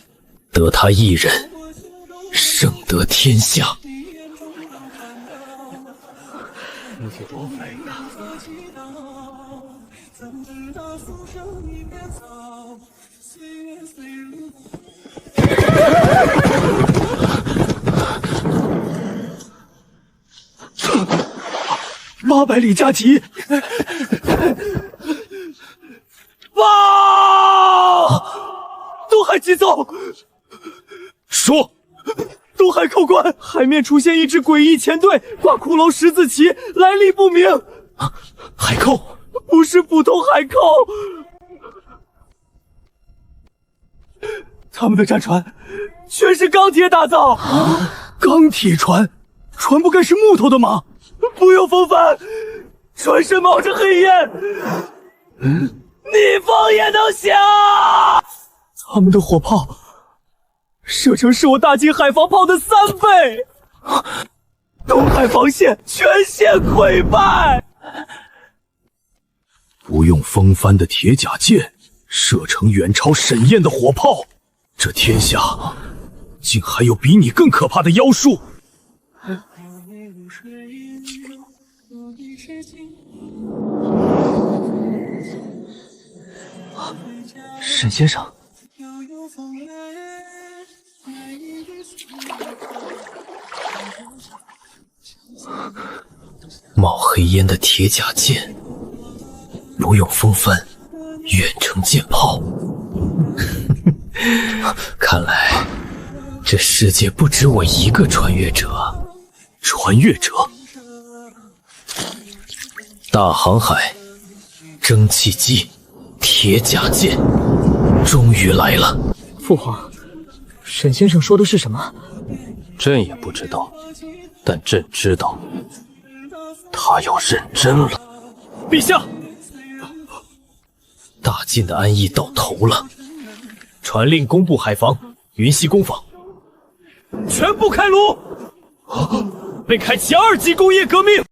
得他一人胜得天下。800里加急！东海急奏！说，东海口关，海面出现一支诡异前队，挂骷髅十字旗，来历不明。海寇？不是普通海寇，他们的战船全是钢铁打造。钢铁船？船不该是木头的吗？不用风帆，船身冒着黑烟，逆风也能行。他们的火炮射程是我大晋海防炮的3倍，东海防线全线溃败。不用风帆的铁甲舰，射程远超沈燕的火炮，这天下竟还有比你更可怕的妖术！沈先生，冒黑烟的铁甲舰，不用风帆，远程舰炮。看来这世界不止我一个穿越者。穿越者？大航海，蒸汽机，铁甲舰，终于来了。父皇，沈先生说的是什么？朕也不知道，但朕知道，他要认真了。陛下，大晋的安逸到头了。传令工部海防、云溪工坊，全部开炉，为开启2级工业革命。